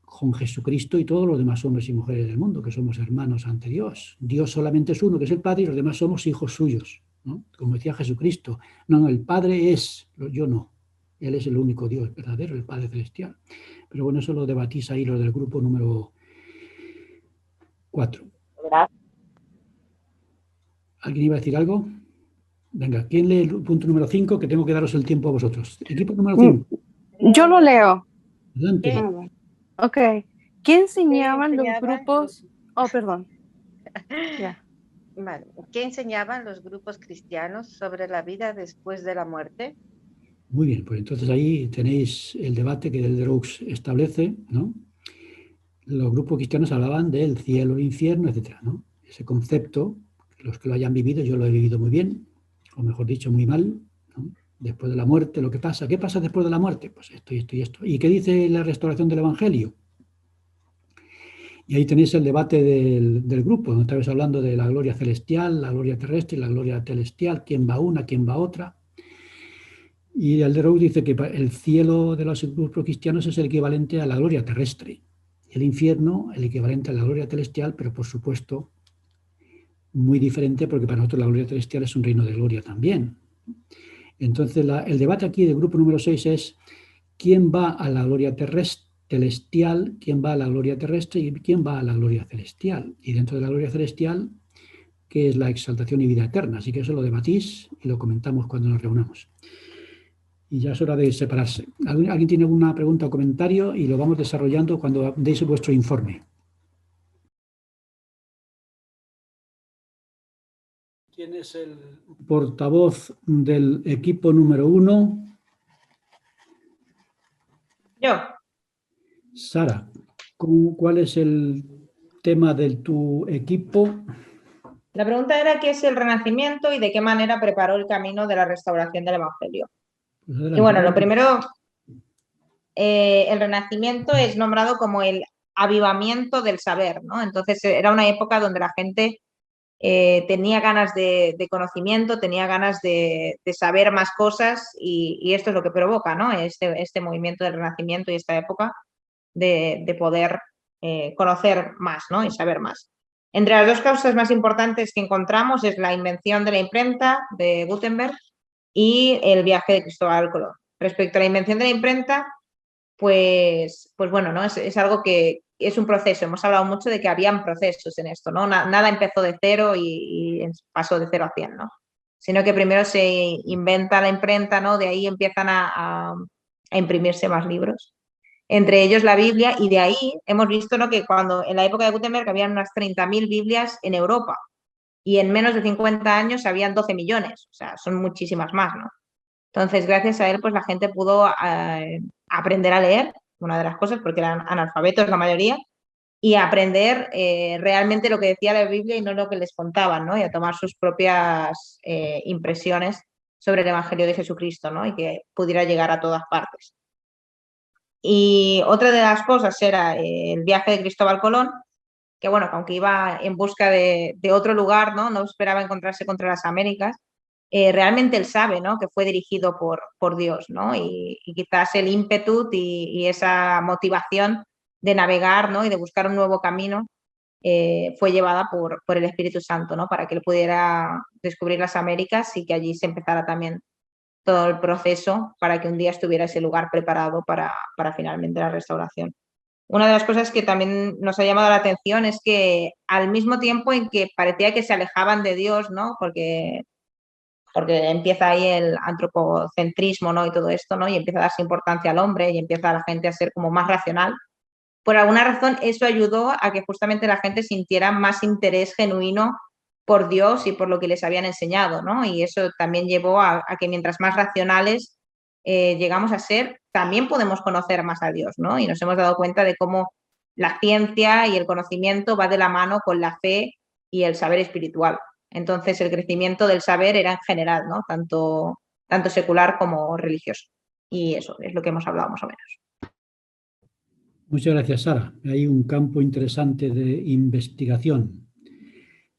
con Jesucristo y todos los demás hombres y mujeres del mundo, que somos hermanos ante Dios. Dios solamente es uno, que es el Padre, y los demás somos hijos suyos, ¿no? Como decía Jesucristo, no, el Padre es, yo no. Él es el único Dios verdadero, el Padre Celestial. Pero bueno, eso lo debatís ahí los del grupo número 4. Gracias. ¿Alguien iba a decir algo? Venga, ¿quién lee el punto número 5? Que tengo que daros el tiempo a vosotros. Equipo número 5. Yo lo leo. Adelante. Ok. ¿Qué enseñaban los grupos? Oh, perdón. Ya. Vale. ¿Qué enseñaban los grupos cristianos sobre la vida después de la muerte? Muy bien, pues entonces ahí tenéis el debate que el Droux establece, ¿no? Los grupos cristianos hablaban del cielo, el infierno, etcétera, ¿no? Ese concepto, los que lo hayan vivido, yo lo he vivido muy bien, o mejor dicho, muy mal, ¿no? Después de la muerte, lo que pasa. ¿Qué pasa después de la muerte? Pues esto y esto y esto. ¿Y qué dice la restauración del Evangelio? Y ahí tenéis el debate del grupo, donde estabais hablando de la gloria celestial, la gloria terrestre y la gloria celestial, quién va una, quién va otra. Y Alderoux dice que el cielo de los grupos cristianos es el equivalente a la gloria terrestre, el infierno el equivalente a la gloria celestial, pero por supuesto muy diferente, porque para nosotros la gloria celestial es un reino de gloria también. Entonces el debate aquí del grupo número 6 es quién va a la gloria celestial, quién va a la gloria terrestre y quién va a la gloria celestial. Y dentro de la gloria celestial, ¿qué es la exaltación y vida eterna? Así que eso lo debatís y lo comentamos cuando nos reunamos. Y ya es hora de separarse. ¿Alguien tiene alguna pregunta o comentario? Y lo vamos desarrollando cuando deis vuestro informe. ¿Quién es el portavoz del equipo número 1? Yo. Sara, ¿cuál es el tema de tu equipo? La pregunta era qué es el Renacimiento y de qué manera preparó el camino de la restauración del Evangelio. Pues adelante. Y bueno, lo primero, el Renacimiento es nombrado como el avivamiento del saber, ¿no? Entonces era una época donde la gente tenía ganas de conocimiento, tenía ganas de saber más cosas y esto es lo que provoca, ¿no? Este movimiento del Renacimiento y esta época de poder conocer más, ¿no? Y saber más. Entre las dos causas más importantes que encontramos es la invención de la imprenta de Gutenberg y el viaje de Cristóbal Colón. Respecto a la invención de la imprenta, pues bueno, ¿no? Es algo que es un proceso. Hemos hablado mucho de que habían procesos en esto, ¿no? Nada empezó de cero y pasó de 0 a 100, ¿no? Sino que primero se inventa la imprenta, ¿no? De ahí empiezan a imprimirse más libros. Entre ellos la Biblia, y de ahí hemos visto, ¿no?, que cuando en la época de Gutenberg habían unas 30.000 Biblias en Europa y en menos de 50 años habían 12 millones, o sea, son muchísimas más, ¿no? Entonces, gracias a él, pues la gente pudo aprender a leer, una de las cosas, porque eran analfabetos la mayoría, y aprender realmente lo que decía la Biblia y no lo que les contaban, ¿no? Y a tomar sus propias impresiones sobre el Evangelio de Jesucristo, ¿no? Y que pudiera llegar a todas partes. Y otra de las cosas era el viaje de Cristóbal Colón, que bueno, que aunque iba en busca de otro lugar, ¿no? No esperaba encontrarse contra las Américas, realmente él sabe, ¿no?, que fue dirigido por Dios, ¿no? Y quizás el ímpetu y esa motivación de navegar, ¿no?, y de buscar un nuevo camino fue llevada por el Espíritu Santo, ¿no?, para que él pudiera descubrir las Américas y que allí se empezara también todo el proceso para que un día estuviera ese lugar preparado para finalmente la restauración. Una de las cosas que también nos ha llamado la atención es que al mismo tiempo en que parecía que se alejaban de Dios, ¿no?, porque empieza ahí el antropocentrismo, ¿no?, y todo esto, ¿no?, y empieza a darse importancia al hombre y empieza la gente a ser como más racional. Por alguna razón eso ayudó a que justamente la gente sintiera más interés genuino por Dios y por lo que les habían enseñado, ¿no? Y eso también llevó a que mientras más racionales llegamos a ser, también podemos conocer más a Dios, ¿no? Y nos hemos dado cuenta de cómo la ciencia y el conocimiento va de la mano con la fe y el saber espiritual. Entonces el crecimiento del saber era en general, ¿no?, tanto secular como religioso. Y eso es lo que hemos hablado más o menos. Muchas gracias, Sara. Hay un campo interesante de investigación.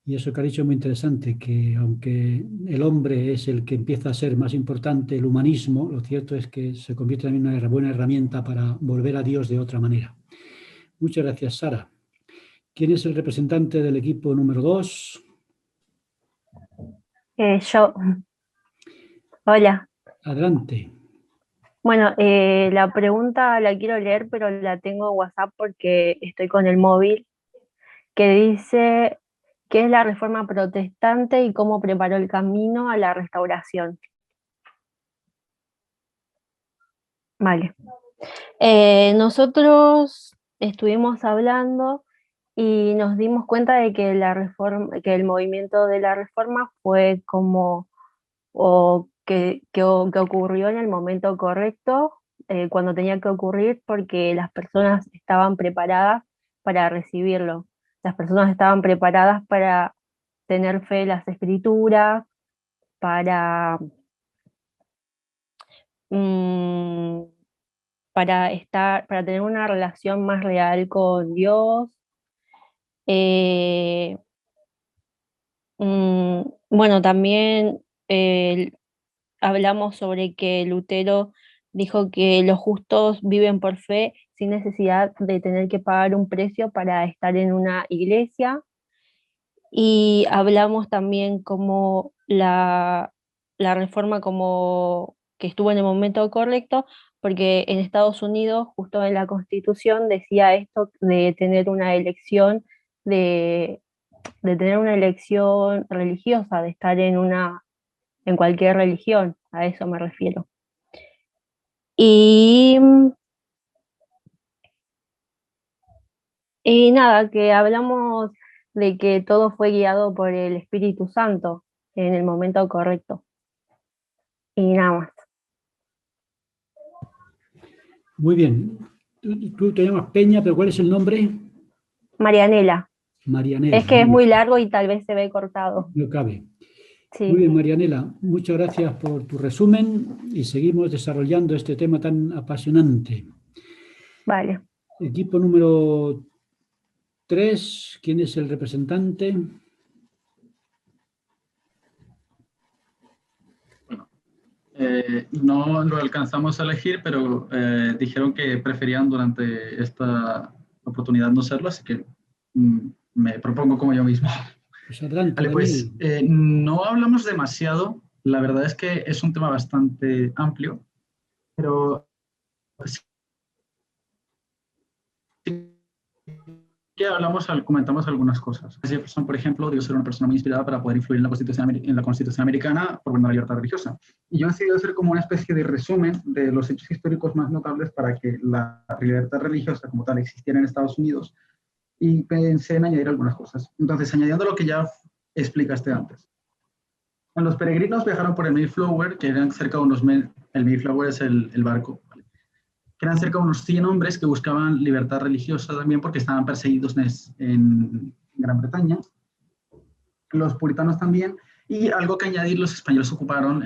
Y eso que ha dicho es muy interesante, que aunque el hombre es el que empieza a ser más importante, el humanismo, lo cierto es que se convierte también en una buena herramienta para volver a Dios de otra manera. Muchas gracias, Sara. ¿Quién es el representante del equipo número 2? Yo. Hola. Adelante. Bueno, la pregunta la quiero leer, pero la tengo en WhatsApp porque estoy con el móvil, que dice: ¿qué es la Reforma Protestante y cómo preparó el camino a la restauración? Vale. Nosotros estuvimos hablando y nos dimos cuenta de que que el movimiento de la Reforma fue como, que ocurrió en el momento correcto, cuando tenía que ocurrir, porque las personas estaban preparadas para recibirlo. Las personas estaban preparadas para tener fe en las Escrituras, para tener una relación más real con Dios. Bueno, también hablamos sobre que Lutero dijo que los justos viven por fe sin necesidad de tener que pagar un precio para estar en una iglesia. Y hablamos también como la reforma como que estuvo en el momento correcto, porque en Estados Unidos, justo en la Constitución, decía esto de tener una elección, de tener una elección religiosa, de estar en cualquier religión, a eso me refiero. Y nada, que hablamos de que todo fue guiado por el Espíritu Santo en el momento correcto. Y nada más. Muy bien. Tú te llamas Peña, pero ¿cuál es el nombre? Marianela. Marianela. Es que es muy largo y tal vez se ve cortado. No cabe. Sí. Muy bien, Marianela. Muchas gracias por tu resumen y seguimos desarrollando este tema tan apasionante. Vale. Equipo número 3, ¿quién es el representante? No lo alcanzamos a elegir, pero dijeron que preferían durante esta oportunidad no serlo, así que me propongo como yo mismo. Pues adelante, vale, pues no hablamos demasiado, la verdad es que es un tema bastante amplio, pero que comentamos algunas cosas. Jefferson, por ejemplo, debió ser una persona muy inspirada para poder influir en la Constitución americana por la libertad religiosa. Y yo he decidido hacer como una especie de resumen de los hechos históricos más notables para que la libertad religiosa como tal existiera en Estados Unidos, y pensé en añadir algunas cosas. Entonces, añadiendo lo que ya explicaste antes. Los peregrinos viajaron por el Mayflower, que eran cerca de unos... El Mayflower es el barco, ¿vale? Que eran cerca de unos 100 hombres que buscaban libertad religiosa también porque estaban perseguidos en Gran Bretaña. Los puritanos también. Y algo que añadir, los españoles ocuparon,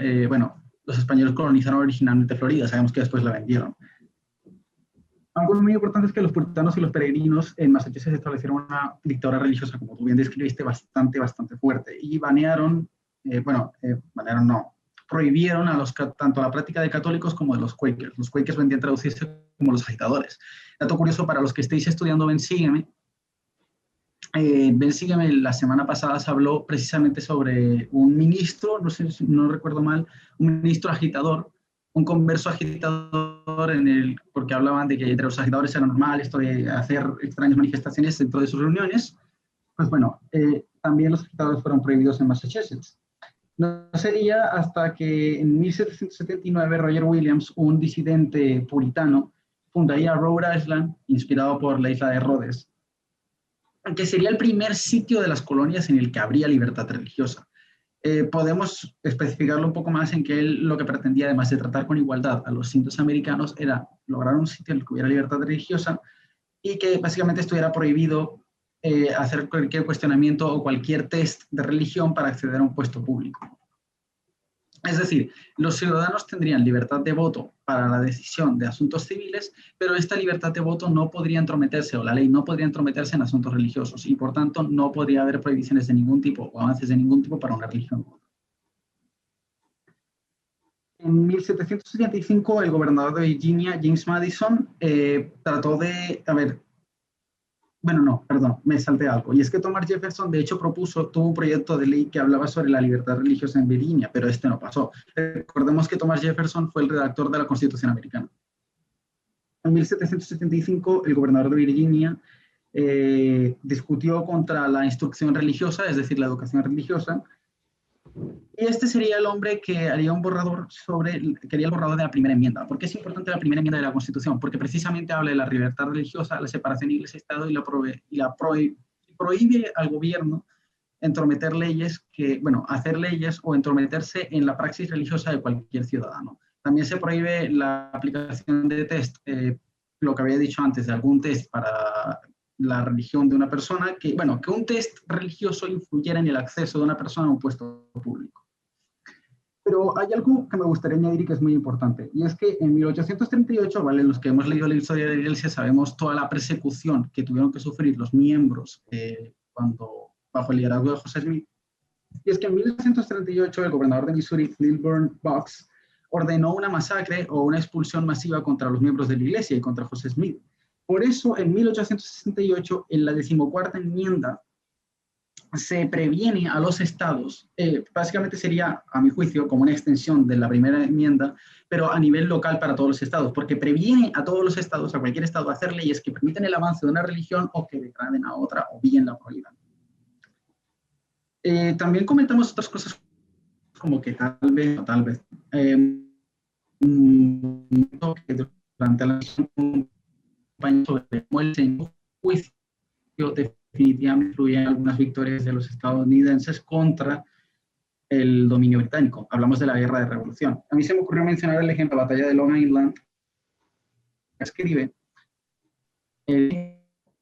los españoles colonizaron originalmente Florida, sabemos que después la vendieron. Algo muy importante es que los puritanos y los peregrinos en Massachusetts establecieron una dictadura religiosa, como tú bien describiste, bastante fuerte. Y prohibieron tanto la práctica de católicos como de los Quakers. Los Quakers vendrían a traducirse como los agitadores. Dato curioso para los que estéis estudiando Ben Sígueme, la semana pasada se habló precisamente sobre un ministro, no recuerdo mal, un ministro agitador, un converso agitador porque hablaban de que entre los agitadores era normal esto de hacer extrañas manifestaciones dentro de sus reuniones. Pues bueno, también los agitadores fueron prohibidos en Massachusetts. No sería hasta que en 1779 Roger Williams, un disidente puritano, fundaría Rhode Island, inspirado por la isla de Rhodes, que sería el primer sitio de las colonias en el que habría libertad religiosa. Podemos especificarlo un poco más en que él lo que pretendía, además de tratar con igualdad a los indios americanos, era lograr un sitio en el que hubiera libertad religiosa y que básicamente estuviera prohibido hacer cualquier cuestionamiento o cualquier test de religión para acceder a un puesto público. Es decir, los ciudadanos tendrían libertad de voto para la decisión de asuntos civiles, pero esta libertad de voto no podría entrometerse, o la ley no podría entrometerse en asuntos religiosos, y por tanto no podría haber prohibiciones de ningún tipo o avances de ningún tipo para una religión. En 1775, el gobernador de Virginia, James Madison, trató de... me salté algo. Y es que Thomas Jefferson, de hecho, tuvo un proyecto de ley que hablaba sobre la libertad religiosa en Virginia, pero este no pasó. Recordemos que Thomas Jefferson fue el redactor de la Constitución americana. En 1775, el gobernador de Virginia discutió contra la instrucción religiosa, es decir, la educación religiosa, y este sería el hombre que haría un borrador quería el borrador de la primera enmienda. ¿Por qué es importante la primera enmienda de la Constitución? Porque precisamente habla de la libertad religiosa, la separación Iglesia-Estado y prohíbe al gobierno entrometer leyes hacer leyes o entrometerse en la praxis religiosa de cualquier ciudadano. También se prohíbe la aplicación de test, lo que había dicho antes, de algún test para la religión de una persona, que un test religioso influyera en el acceso de una persona a un puesto público. Pero hay algo que me gustaría añadir y que es muy importante, y es que en 1838, los que hemos leído la historia de la Iglesia sabemos toda la persecución que tuvieron que sufrir los miembros bajo el liderazgo de José Smith, y es que en 1838 el gobernador de Missouri, Lilburn Bux, ordenó una masacre o una expulsión masiva contra los miembros de la Iglesia y contra José Smith. Por eso, en 1868, en la 14ª enmienda, se previene a los estados, básicamente sería, a mi juicio, como una extensión de la primera enmienda, pero a nivel local para todos los estados, porque previene a todos los estados, a cualquier estado, a hacer leyes que permiten el avance de una religión o que degraden a otra o bien la prohíban. También comentamos otras cosas como que tal vez, durante la sobre cómo el Señor juicio definitivamente influye en algunas victorias de los estadounidenses contra el dominio británico. Hablamos de la Guerra de Revolución. A mí se me ocurrió mencionar el ejemplo de la batalla de Long Island. Escribe, el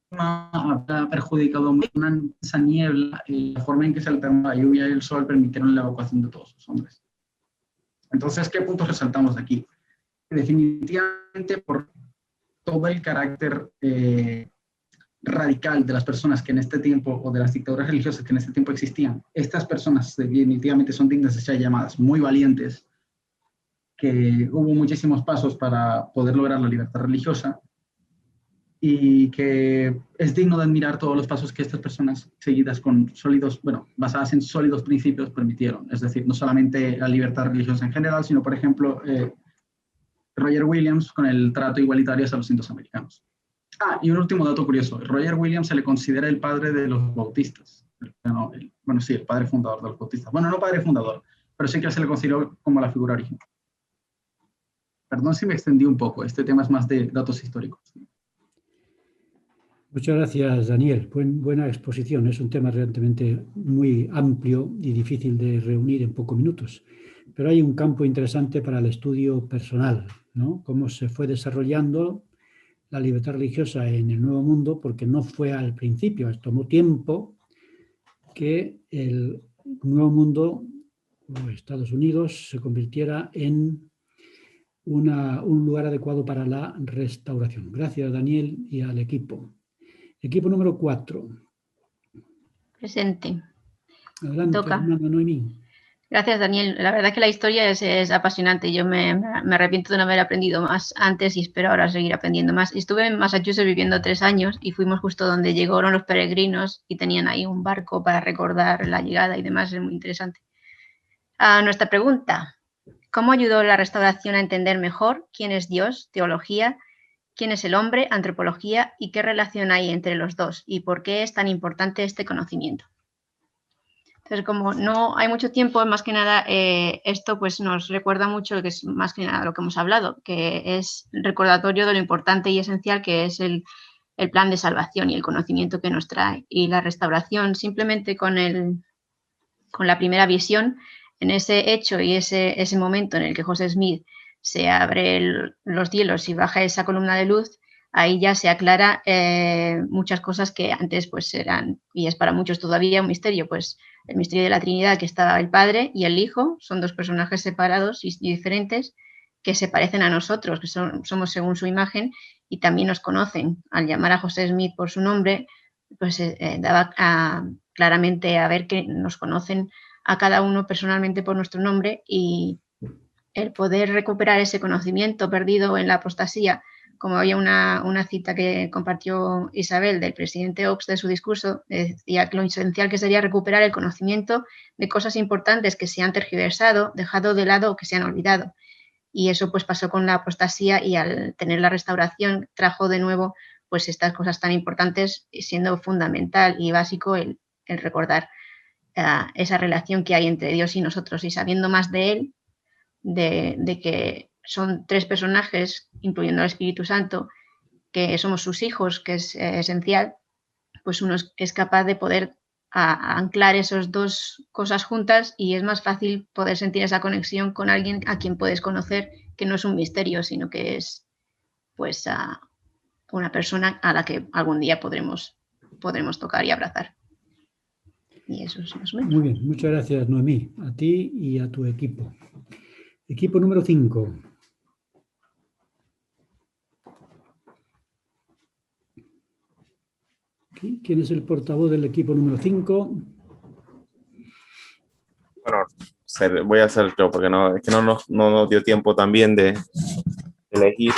clima ha perjudicado una densa niebla y la forma en que se alternaba la lluvia y el sol permitieron la evacuación de todos sus hombres. Entonces, ¿qué puntos resaltamos de aquí? Definitivamente por todo el carácter radical de las personas que en este tiempo, o de las dictaduras religiosas que en este tiempo existían, estas personas definitivamente son dignas de ser llamadas muy valientes, que hubo muchísimos pasos para poder lograr la libertad religiosa y que es digno de admirar todos los pasos que estas personas seguidas con sólidos, basadas en sólidos principios permitieron. Es decir, no solamente la libertad religiosa en general, sino por ejemplo Roger Williams con el trato igualitario hacia los indios americanos. Y un último dato curioso. Roger Williams se le considera el padre de los bautistas. Bueno, sí, el padre fundador de los bautistas. Bueno, no padre fundador, pero sí que se le consideró como la figura original. Perdón si me extendí un poco. Este tema es más de datos históricos. Muchas gracias, Daniel. Buena exposición. Es un tema realmente muy amplio y difícil de reunir en pocos minutos. Pero hay un campo interesante para el estudio personal, ¿no? Cómo se fue desarrollando la libertad religiosa en el Nuevo Mundo, porque no fue al principio, tomó tiempo que el Nuevo Mundo, o Estados Unidos, se convirtiera en un lugar adecuado para la restauración. Gracias, Daniel, y al equipo. Equipo número 4. Presente. Adelante, Toca. hermana Noemí. Gracias, Daniel. La verdad es que la historia es apasionante. Yo me arrepiento de no haber aprendido más antes y espero ahora seguir aprendiendo más. Estuve en Massachusetts viviendo 3 años y fuimos justo donde llegaron los peregrinos y tenían ahí un barco para recordar la llegada y demás. Es muy interesante. A nuestra pregunta, ¿cómo ayudó la restauración a entender mejor quién es Dios, teología, quién es el hombre, antropología, y qué relación hay entre los dos y por qué es tan importante este conocimiento? Entonces, como no hay mucho tiempo, más que nada, esto pues nos recuerda mucho, que es más que nada lo que hemos hablado, que es el recordatorio de lo importante y esencial que es el plan de salvación y el conocimiento que nos trae. Y la restauración, simplemente con la primera visión, en ese hecho y ese momento en el que José Smith se abre los cielos y baja esa columna de luz, ahí ya se aclara muchas cosas que antes pues eran, y es para muchos todavía un misterio, pues el misterio de la Trinidad, que está el Padre y el Hijo, son 2 personajes separados y diferentes que se parecen a nosotros, que somos según su imagen y también nos conocen. Al llamar a José Smith por su nombre, pues daba claramente a ver que nos conocen a cada uno personalmente por nuestro nombre, y el poder recuperar ese conocimiento perdido en la apostasía, como había una cita que compartió Isabel del presidente Oaks de su discurso, decía que lo esencial que sería recuperar el conocimiento de cosas importantes que se han tergiversado, dejado de lado o que se han olvidado. Y eso pues pasó con la apostasía, y al tener la restauración trajo de nuevo pues estas cosas tan importantes, siendo fundamental y básico el recordar esa relación que hay entre Dios y nosotros, y sabiendo más de Él, de que son 3 personajes, incluyendo al Espíritu Santo, que somos sus hijos, que es esencial, pues uno es capaz de poder anclar esas 2 cosas juntas, y es más fácil poder sentir esa conexión con alguien a quien puedes conocer, que no es un misterio, sino que es pues una persona a la que algún día podremos tocar y abrazar. Y eso es más o menos. Muy bien, muchas gracias, Noemí, a ti y a tu equipo. Equipo número 5. ¿Quién es el portavoz del equipo número 5? Bueno, voy a hacer yo, porque es que no nos dio tiempo también de elegir.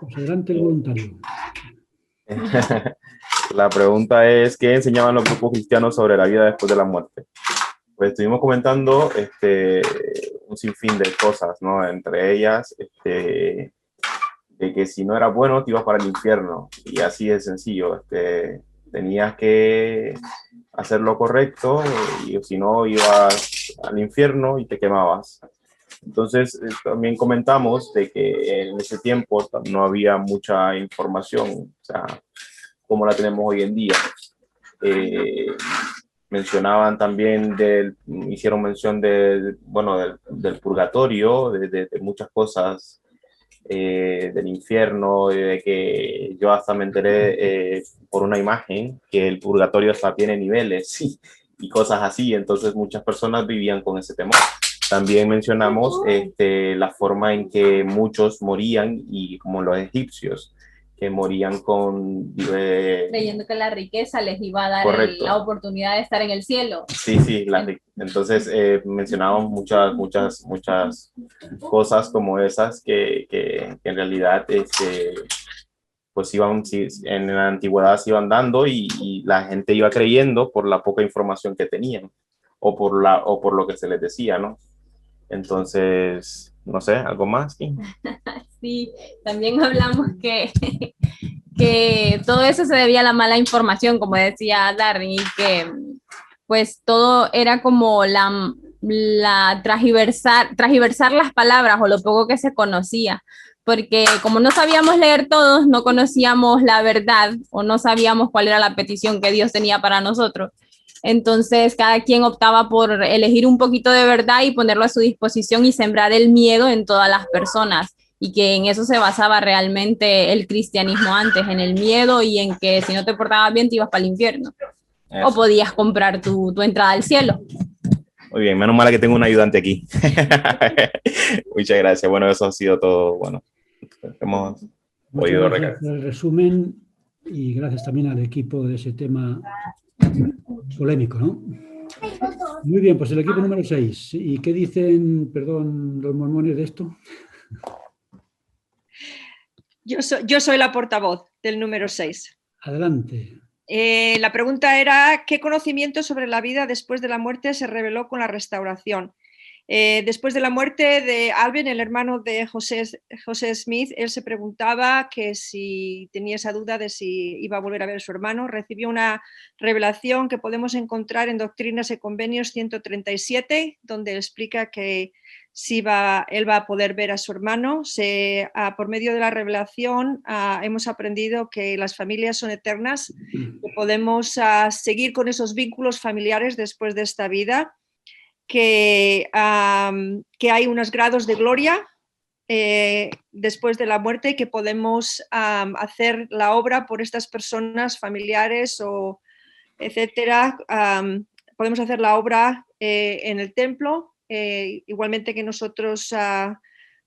Pues adelante el voluntario. La pregunta es, ¿qué enseñaban los grupos cristianos sobre la vida después de la muerte? Pues estuvimos comentando un sinfín de cosas, ¿no? Entre ellas, de que si no eras bueno te ibas para el infierno, y así de sencillo. Tenías que hacer lo correcto, y si no ibas al infierno y te quemabas. Entonces también comentamos de que en ese tiempo no había mucha información, o sea, como la tenemos hoy en día. Mencionaban también, hicieron mención del purgatorio, de muchas cosas, del infierno, de que yo hasta me enteré por una imagen que el purgatorio hasta tiene niveles y cosas así. Entonces muchas personas vivían con ese temor. También mencionamos la forma en que muchos morían, y como los egipcios, que morían creyendo que la riqueza les iba a dar la oportunidad de estar en el cielo. Sí, entonces mencionábamos muchas cosas como esas que en realidad pues en la antigüedad se iban dando, y la gente iba creyendo por la poca información que tenían, o por lo que se les decía, ¿no? Entonces, no sé, ¿algo más? Sí, también hablamos que que todo eso se debía a la mala información, como decía Darren, y que pues todo era como la transversar las palabras o lo poco que se conocía, porque como no sabíamos leer todos, no conocíamos la verdad o no sabíamos cuál era la petición que Dios tenía para nosotros. Entonces cada quien optaba por elegir un poquito de verdad y ponerlo a su disposición y sembrar el miedo en todas las personas, y que en eso se basaba realmente el cristianismo antes, en el miedo y en que si no te portabas bien te ibas para el infierno. Eso. O podías comprar tu entrada al cielo. Muy bien, menos mal que tengo un ayudante aquí. Muchas gracias. Bueno, eso ha sido todo. Bueno, hemos podido recargar el resumen y gracias también al equipo de ese tema polémico, ¿no? Muy bien, pues el equipo número 6. ¿Y qué dicen, perdón, los mormones de esto? Yo soy la portavoz del número 6. Adelante. La pregunta era, ¿qué conocimiento sobre la vida después de la muerte se reveló con la restauración? Después de la muerte de Alvin, el hermano de José Smith, él se preguntaba que si tenía esa duda de si iba a volver a ver a su hermano. Recibió una revelación que podemos encontrar en Doctrinas y Convenios 137, donde explica que si él va a poder ver a su hermano. Por medio de la revelación hemos aprendido que las familias son eternas, que podemos seguir con esos vínculos familiares después de esta vida, que hay unos grados de gloria después de la muerte y que podemos hacer la obra por estas personas familiares o etcétera. Podemos hacer la obra en el templo. Igualmente que nosotros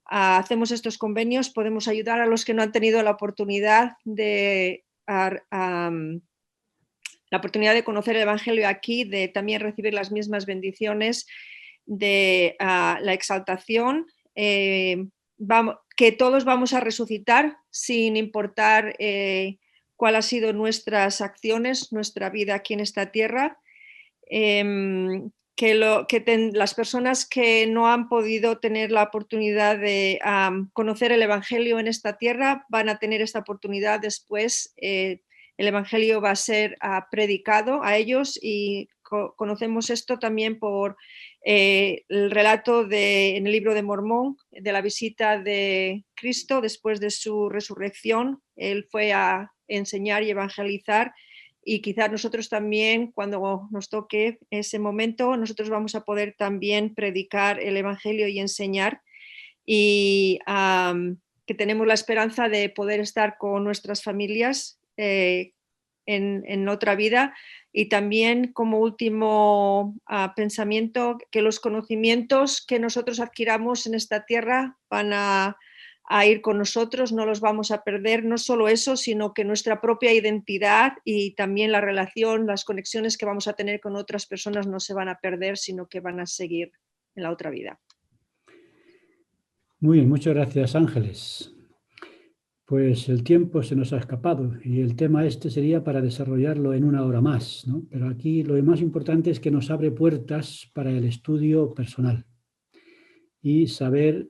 hacemos estos convenios, podemos ayudar a los que no han tenido la oportunidad de conocer el Evangelio aquí, de también recibir las mismas bendiciones de la exaltación, que todos vamos a resucitar sin importar cuál ha sido nuestras acciones, nuestra vida aquí en esta tierra. Las personas que no han podido tener la oportunidad de conocer el Evangelio en esta tierra van a tener esta oportunidad después. El Evangelio va a ser predicado a ellos y conocemos esto también por el relato en el libro de Mormón de la visita de Cristo después de su resurrección. Él fue a enseñar y evangelizar. Y quizás nosotros también, cuando nos toque ese momento, nosotros vamos a poder también predicar el Evangelio y enseñar. Y que tenemos la esperanza de poder estar con nuestras familias en otra vida. Y también como último pensamiento, que los conocimientos que nosotros adquiramos en esta tierra van a ir con nosotros, no los vamos a perder. No solo eso, sino que nuestra propia identidad y también la relación, las conexiones que vamos a tener con otras personas no se van a perder, sino que van a seguir en la otra vida. Muy bien, muchas gracias, Ángeles. Pues el tiempo se nos ha escapado y el tema este sería para desarrollarlo en una hora más, ¿no? Pero aquí lo más importante es que nos abre puertas para el estudio personal y saber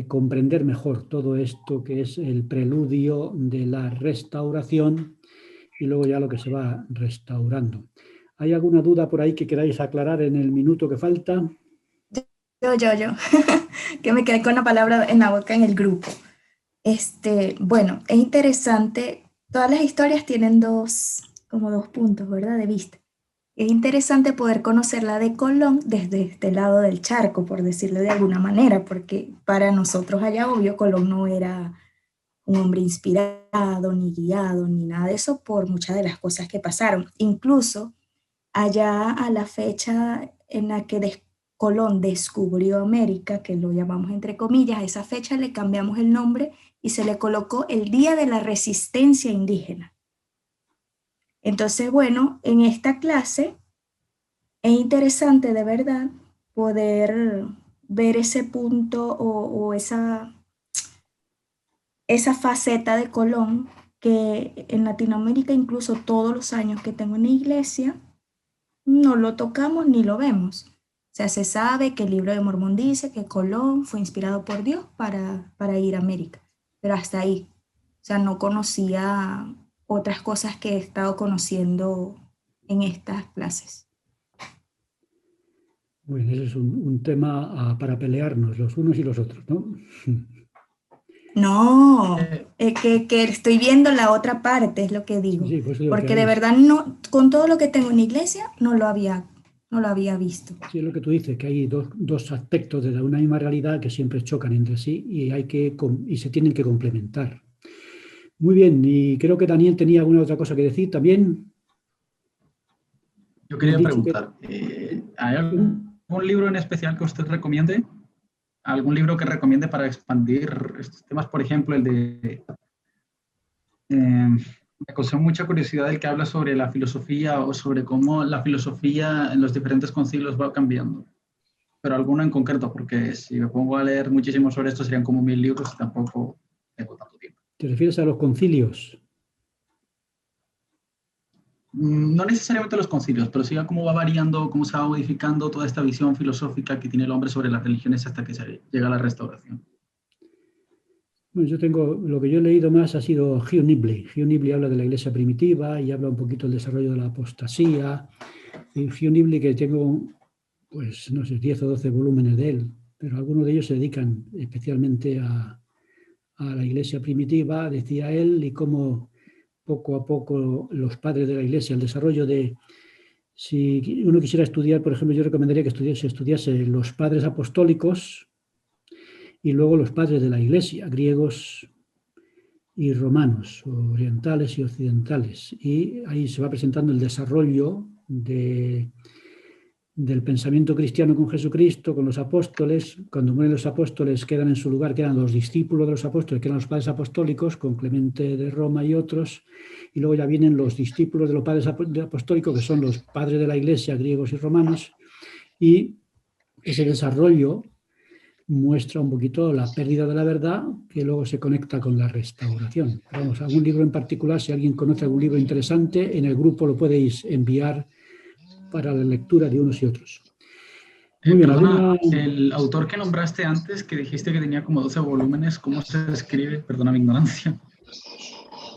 comprender mejor todo esto que es el preludio de la restauración y luego ya lo que se va restaurando. ¿Hay alguna duda por ahí que queráis aclarar en el minuto que falta? Yo. Que me quedé con la palabra en la boca en el grupo. Bueno, es interesante. Todas las historias tienen dos puntos, ¿verdad? De vista. Es interesante poder conocer la de Colón desde este lado del charco, por decirlo de alguna manera, porque para nosotros allá, obvio, Colón no era un hombre inspirado, ni guiado, ni nada de eso, por muchas de las cosas que pasaron. Incluso allá a la fecha en la que Colón descubrió América, que lo llamamos entre comillas, a esa fecha le cambiamos el nombre y se le colocó el Día de la Resistencia Indígena. Entonces, bueno, en esta clase es interesante de verdad poder ver ese punto o esa faceta de Colón que en Latinoamérica incluso todos los años que tengo en la iglesia no lo tocamos ni lo vemos. O sea, se sabe que el libro de Mormón dice que Colón fue inspirado por Dios para ir a América, pero hasta ahí. O sea, no conocía otras cosas que he estado conociendo en estas clases. Bueno, ese es un tema para pelearnos los unos y los otros, ¿no? No, que estoy viendo la otra parte, es lo que digo. Sí, pues digo que Porque de hay- verdad, no, con todo lo que tengo en la iglesia, no lo había visto. Sí, es lo que tú dices, que hay dos aspectos de una misma realidad que siempre chocan entre sí y se tienen que complementar. Muy bien, y creo que Daniel tenía alguna otra cosa que decir también. Yo quería Has dicho que- preguntar, ¿hay algún libro en especial que usted recomiende? ¿Algún libro que recomiende para expandir estos temas? Por ejemplo, el de... me causó mucha curiosidad el que habla sobre la filosofía o sobre cómo la filosofía en los diferentes concilios va cambiando. Pero alguno en concreto, porque si me pongo a leer muchísimo sobre esto serían como 1000 libros y tampoco tengo tanto tiempo. ¿Te refieres a los concilios? No necesariamente los concilios, pero sí a cómo va variando, cómo se va modificando toda esta visión filosófica que tiene el hombre sobre las religiones hasta que se llega a la restauración. Bueno, lo que yo he leído más ha sido Hugh Nibley. Hugh Nibley habla de la iglesia primitiva y habla un poquito del desarrollo de la apostasía. Y Hugh Nibley, que tengo, pues no sé, 10 o 12 volúmenes de él, pero algunos de ellos se dedican especialmente a la iglesia primitiva, decía él, y cómo poco a poco los padres de la iglesia, el desarrollo de... Si uno quisiera estudiar, por ejemplo, yo recomendaría que estudiase los padres apostólicos y luego los padres de la iglesia, griegos y romanos, orientales y occidentales. Y ahí se va presentando el desarrollo del pensamiento cristiano con Jesucristo, con los apóstoles. Cuando mueren los apóstoles quedan en su lugar, quedan los discípulos de los apóstoles, quedan los padres apostólicos, con Clemente de Roma y otros, y luego ya vienen los discípulos de los padres apostólicos, que son los padres de la iglesia, griegos y romanos, y ese desarrollo muestra un poquito la pérdida de la verdad, que luego se conecta con la restauración. Vamos, algún libro en particular, si alguien conoce algún libro interesante, en el grupo lo podéis enviar para la lectura de unos y otros. Muy bien, Perdona, el autor que nombraste antes, que dijiste que tenía como 12 volúmenes, ¿cómo se escribe? Perdona mi ignorancia.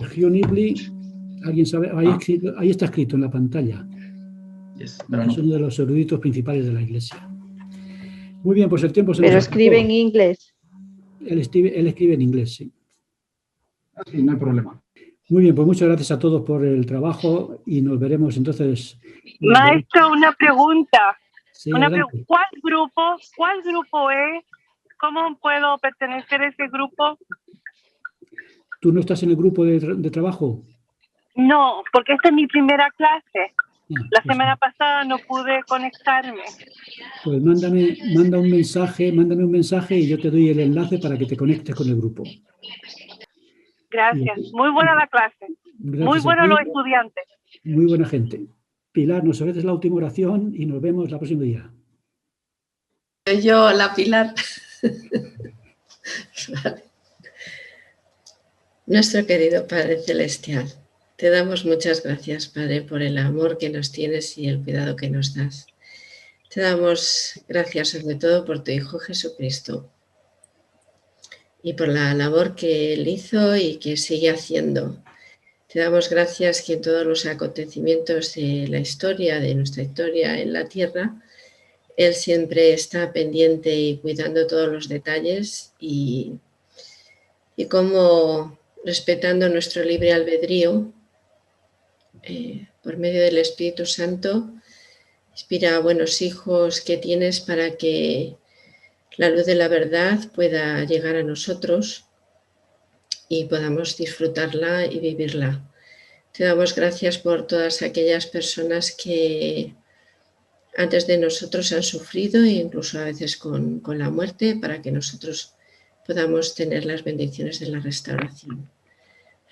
Hugh Nibley, ¿alguien sabe? Ahí está escrito en la pantalla. Yes, es uno de los eruditos principales de la iglesia. Muy bien, pues el tiempo se nos Pero acabó. escribe en inglés. Él escribe en inglés, sí. Sí, no hay problema. Muy bien, pues muchas gracias a todos por el trabajo y nos veremos entonces. Maestro, una pregunta. Sí, adelante. ¿Cuál grupo es? ¿Cómo puedo pertenecer a ese grupo? ¿Tú no estás en el grupo de trabajo? No, porque esta es mi primera clase. La Pues, semana pasada no pude conectarme. Pues mándame un mensaje y yo te doy el enlace para que te conectes con el grupo. Gracias. Muy buena la clase. Muy buenos los estudiantes. Muy buena gente. Pilar, nos haces la última oración y nos vemos la próxima día. Yo, la Pilar. Vale. Nuestro querido Padre Celestial, te damos muchas gracias, Padre, por el amor que nos tienes y el cuidado que nos das. Te damos gracias sobre todo por tu Hijo Jesucristo y por la labor que Él hizo y que sigue haciendo. Te damos gracias que en todos los acontecimientos de la historia, de nuestra historia en la tierra, Él siempre está pendiente y cuidando todos los detalles y como respetando nuestro libre albedrío, por medio del Espíritu Santo, inspira a buenos hijos que tienes para que la luz de la verdad pueda llegar a nosotros y podamos disfrutarla y vivirla. Te damos gracias por todas aquellas personas que antes de nosotros han sufrido e incluso a veces con la muerte para que nosotros podamos tener las bendiciones de la restauración.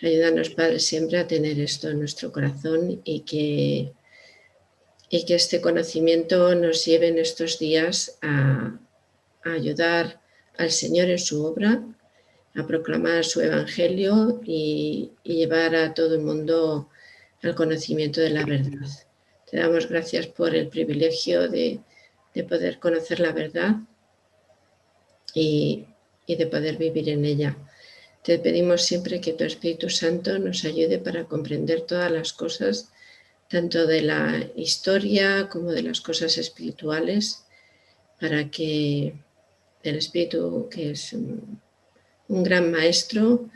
Ayúdanos, Padre, siempre a tener esto en nuestro corazón y que este conocimiento nos lleve en estos días a ayudar al Señor en su obra, a proclamar su evangelio y llevar a todo el mundo al conocimiento de la verdad. Te damos gracias por el privilegio de poder conocer la verdad y de poder vivir en ella. Te pedimos siempre que tu Espíritu Santo nos ayude para comprender todas las cosas, tanto de la historia como de las cosas espirituales, para que el Espíritu, que es un gran maestro,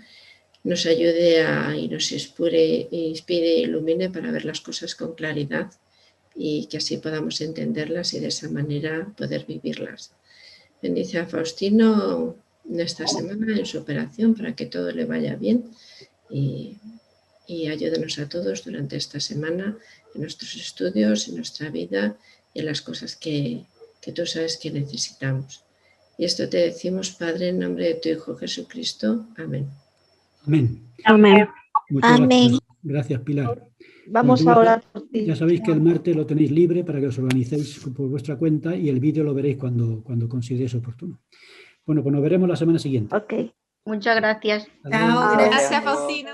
nos ayude y nos inspire e ilumine para ver las cosas con claridad y que así podamos entenderlas y de esa manera poder vivirlas. Bendice a Faustino en esta semana en su operación para que todo le vaya bien y ayúdanos a todos durante esta semana en nuestros estudios, en nuestra vida y en las cosas que tú sabes que necesitamos. Y esto te decimos, Padre, en nombre de tu Hijo Jesucristo. Amén. Amén. Amén. Muchas Amén. gracias, Pilar. Vamos Bueno, a orar por ti. ya sabéis que el martes lo tenéis libre para que os organicéis por vuestra cuenta y el vídeo lo veréis cuando consideréis oportuno. Bueno, pues nos veremos la semana siguiente. Ok. Muchas gracias. Chao, Gracias, Faustino.